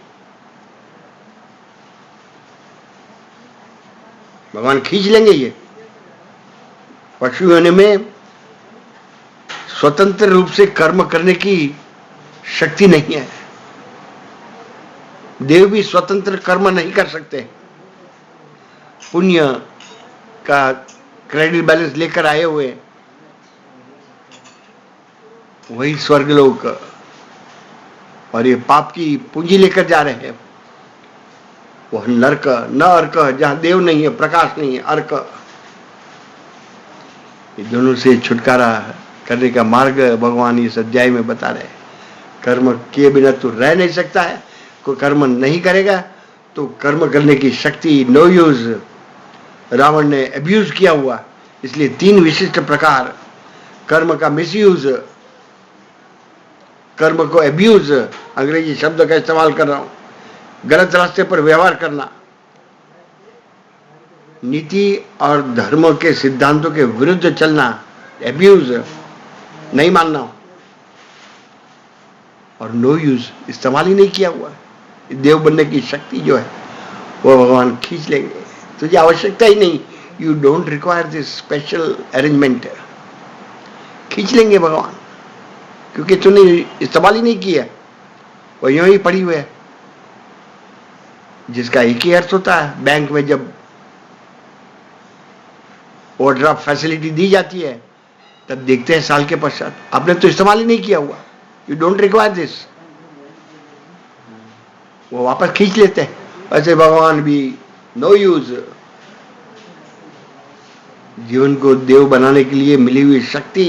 भगवान खींच लेंगे ये। पशु योनि में स्वतंत्र रूप से कर्म करने की शक्ति नहीं है, देव भी स्वतंत्र कर्म नहीं कर सकते, पुण्य का क्रेडिट बैलेंस लेकर आए हुए, वही स्वर्गलोक, और ये पाप की पूंजी लेकर जा रहे हैं, वह नरक, न अर्क, जहां देव नहीं है, प्रकाश नहीं है, अर्क। ये दोनों से छुटकारा करने का मार्ग भगवान इस अध्याय में बता रहे हैं। कर्म किए बिना तो रह नहीं सकता है, कोई कर्म नहीं करेगा तो कर्म करने की शक्ति नो यूज। रावण ने अब्यूज किया हुआ, इसलिए 3 विशिष्ट प्रकार कर्म का मिसयूज, कर्म को अब्यूज, अंग्रेजी शब्द का इस्तेमाल कर रहा हूं, गलत रास्ते पर व्यवहार करना, नीति और धर्म के सिद्धांतों के विरुद्ध चलना, अब्यूज, नहीं मानना, और नो यूज, इस्तेमाल ही नहीं किया हुआ। देव बनने की शक्ति जो है वो भगवान खींच लेंगे, तुझे आवश्यकता ही नहीं, you don't require this special arrangement, खींच लेंगे भगवान, क्योंकि तूने इस्तेमाल ही नहीं किया, वो यूं ही पड़ी हुई है। जिसका एक ही अर्थ होता है, बैंक में जब ओवरड्राफ्ट फैसिलिटी दी जाती है तब देखते हैं साल के पश्चात आपने तो इस्तेमाल ही नहीं किया हुआ, यू डोंट रिक्वायर दिस, वो वापस खींच लेते हैं। वैसे भगवान भी नो यूज, जीवन को देव बनाने के लिए मिली हुई शक्ति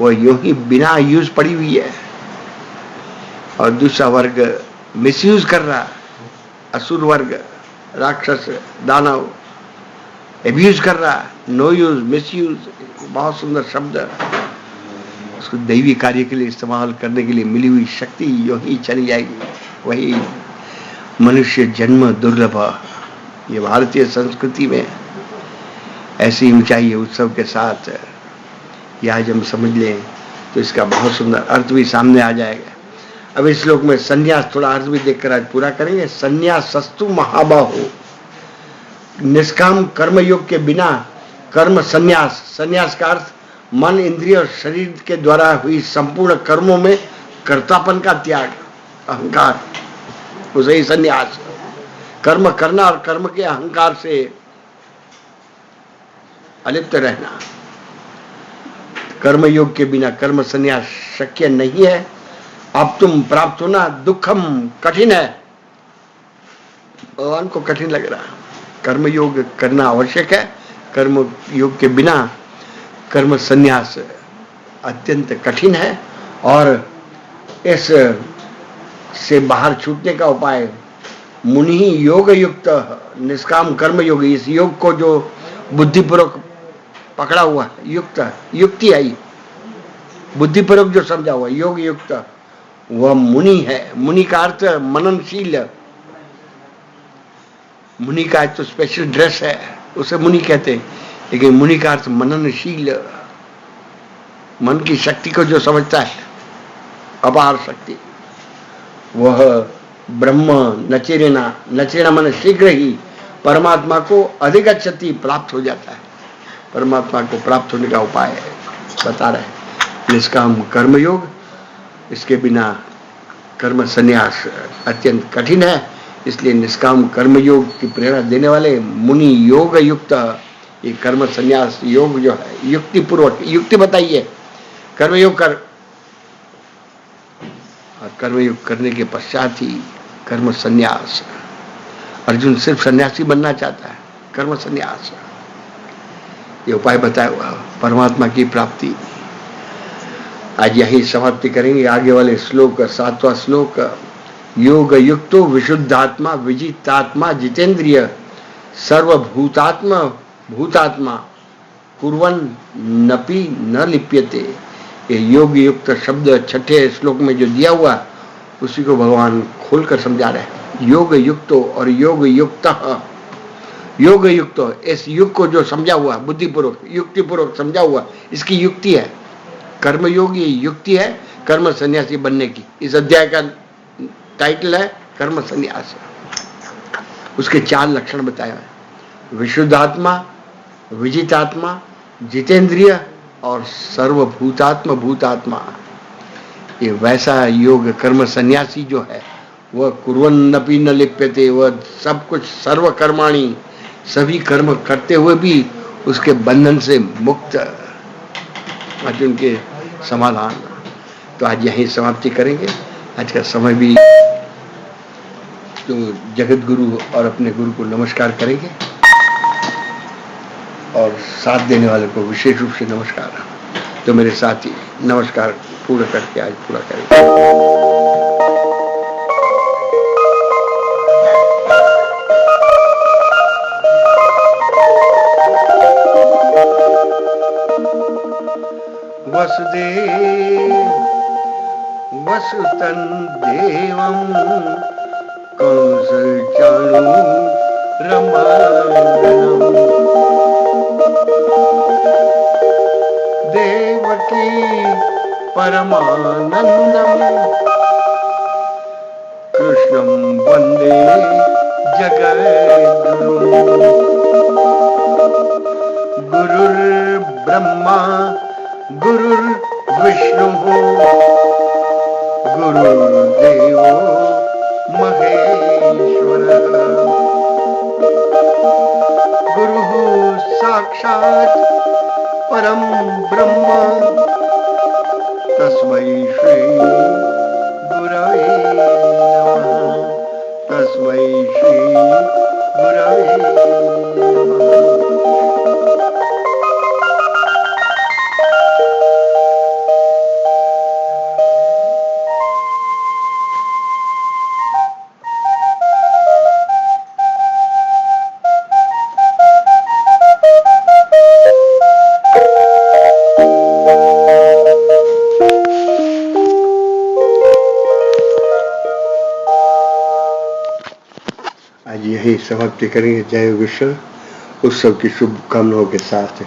वो यूं ही बिना यूज पड़ी हुई है, और दूसरा वर्ग मिसयूज कर रहा, असुर वर्ग, राक्षस, दानव एब्यूज कर रहा, नो यूज, मिसयूज, बहुत सुंदर शब्द, उसको दैवी कार्य के लिए इस्तेमाल करने के लिए मिली हुई शक्ति यूं ही चली जाएगी। वही मनुष्य जन्म दुर्लभ, ये भारतीय संस्कृति में ऐसी ऊंचाई है उत्सव के साथ, ये आज हम समझ लें तो इसका बहुत सुंदर अर्थ भी सामने आ जाएगा। अब इस श्लोक में संन्यास थोड़ा अर्थ भी देखकर आज पूरा करेंगे। संन्यासस्तु महाबाहो, निष्काम कर्म योग के बिना कर्म संन्यास, संन्यास का अर्थ मन, इंद्रिय और शरीर के द्वारा हुई संपूर्ण कर्मों में कर्तापन का त्याग, अहंकार, उसे ही संन्यास, कर्म करना और कर्म के अहंकार से अलिप्त रहना। कर्म योग के बिना कर्म संन्यास शक्य नहीं है। अब तुम प्राप्त होना दुखम, कठिन है, भगवान को कठिन लग रहा है। कर्म योग करना आवश्यक है, कर्म योग के बिना कर्म संन्यास अत्यंत कठिन है, और इस से बाहर छूटने का उपाय मुनि ही योग युक्त निष्काम कर्म योगी, इस योग को जो बुद्धिपूर्वक पकड़ा हुआ युक्त युक्ति आई, बुद्धिपूर्वक जो समझा हुआ योग युक्त, वह मुनि है। मुनि का अर्थ मननशील। मुनि का तो स्पेशल ड्रेस है, उसे मुनि कहते हैं, लेकिन मुनि का अर्थ मननशील, मन की शक्ति को जो समझता है, अपार शक्ति। वह ब्रह्म नचेरेना, नचेरा मन शीघ्र ही परमात्मा को अधिगच्छति, प्राप्त हो जाता है। परमात्मा को प्राप्त होने का उपाय बता रहे हैं निष्काम कर्मयोग। इसके बिना कर्म संन्यास अत्यंत कठिन है, इसलिए निष्काम कर्मयोग की प्रेरणा देने वाले मुनि योग युक्त, ये कर्म संन्यास योग जो है युक्ति पूर्वक, युक्ति बताइए कर्मयोग कर, और कर्मयोग करने के पश्चात ही कर्म संन्यास। अर्जुन सिर्फ सन्यासी बनना चाहता है, कर्म संन्यास ये उपाय बताया हुआ परमात्मा की प्राप्ति। आज यही समाप्ति करेंगे। आगे वाले श्लोक 7वां श्लोक, योग युक्तो विशुद्धात्मा विजितात्मा जितेंद्रिय सर्वभूतात्मा भूतात्मा कुर्वन् नपि न लिप्यते। ये योग युक्त शब्द 6ठे श्लोक में जो दिया हुआ उसी को भगवान खोलकर समझा रहे हैं। योग युक्तो और योग युक्त, योग युक्त, इस युग को जो समझा हुआ बुद्धिपूर्वक युक्तिपूर्वक समझा हुआ, इसकी युक्ति है कर्मयोग। ये युक्ति है कर्म सन्यासी बनने की। इस अध्याय का टाइटल है कर्म संन्यास। उसके 4 लक्षण बताए हैं, विशुद्धात्मा, विजितात्मा, जितेंद्रिय और सर्वभूतात्मा भूतात्मा। ये वैसा योग कर्म सन्यासी जो है वह कुर्वन्नपि न लिप्यते, वह सब कुछ सर्व कर्माणि, सभी कर्म करते हुए भी उसके बंधन से मुक्त, अर्जुन के समाधान। तो आज यहीं समाप्ति करेंगे। आज का समय भी तो जगत गुरु और अपने गुरु को नमस्कार करेंगे, और साथ देने वाले को विशेष रूप से नमस्कार। तो मेरे साथी नमस्कार पूरा करके आज पूरा करेंगे। वसुदेव वसुतं देवं कंसचाणूरमर्दनम् देवकी परमानंदम् कृष्णं वन्दे जगद्गुरुम्। गुरुर्ब्रह्मा गुरुर्विष्णुः गुरुर्देवो महेश्वरः। गुरुः साक्षात् परं ब्रह्म तस्मै श्री गुरवे नमः। तस्मै श्री गुरवे नमः। समाप्ति करेंगे। जय विश्व उत्सव की शुभकामनाओं के साथ।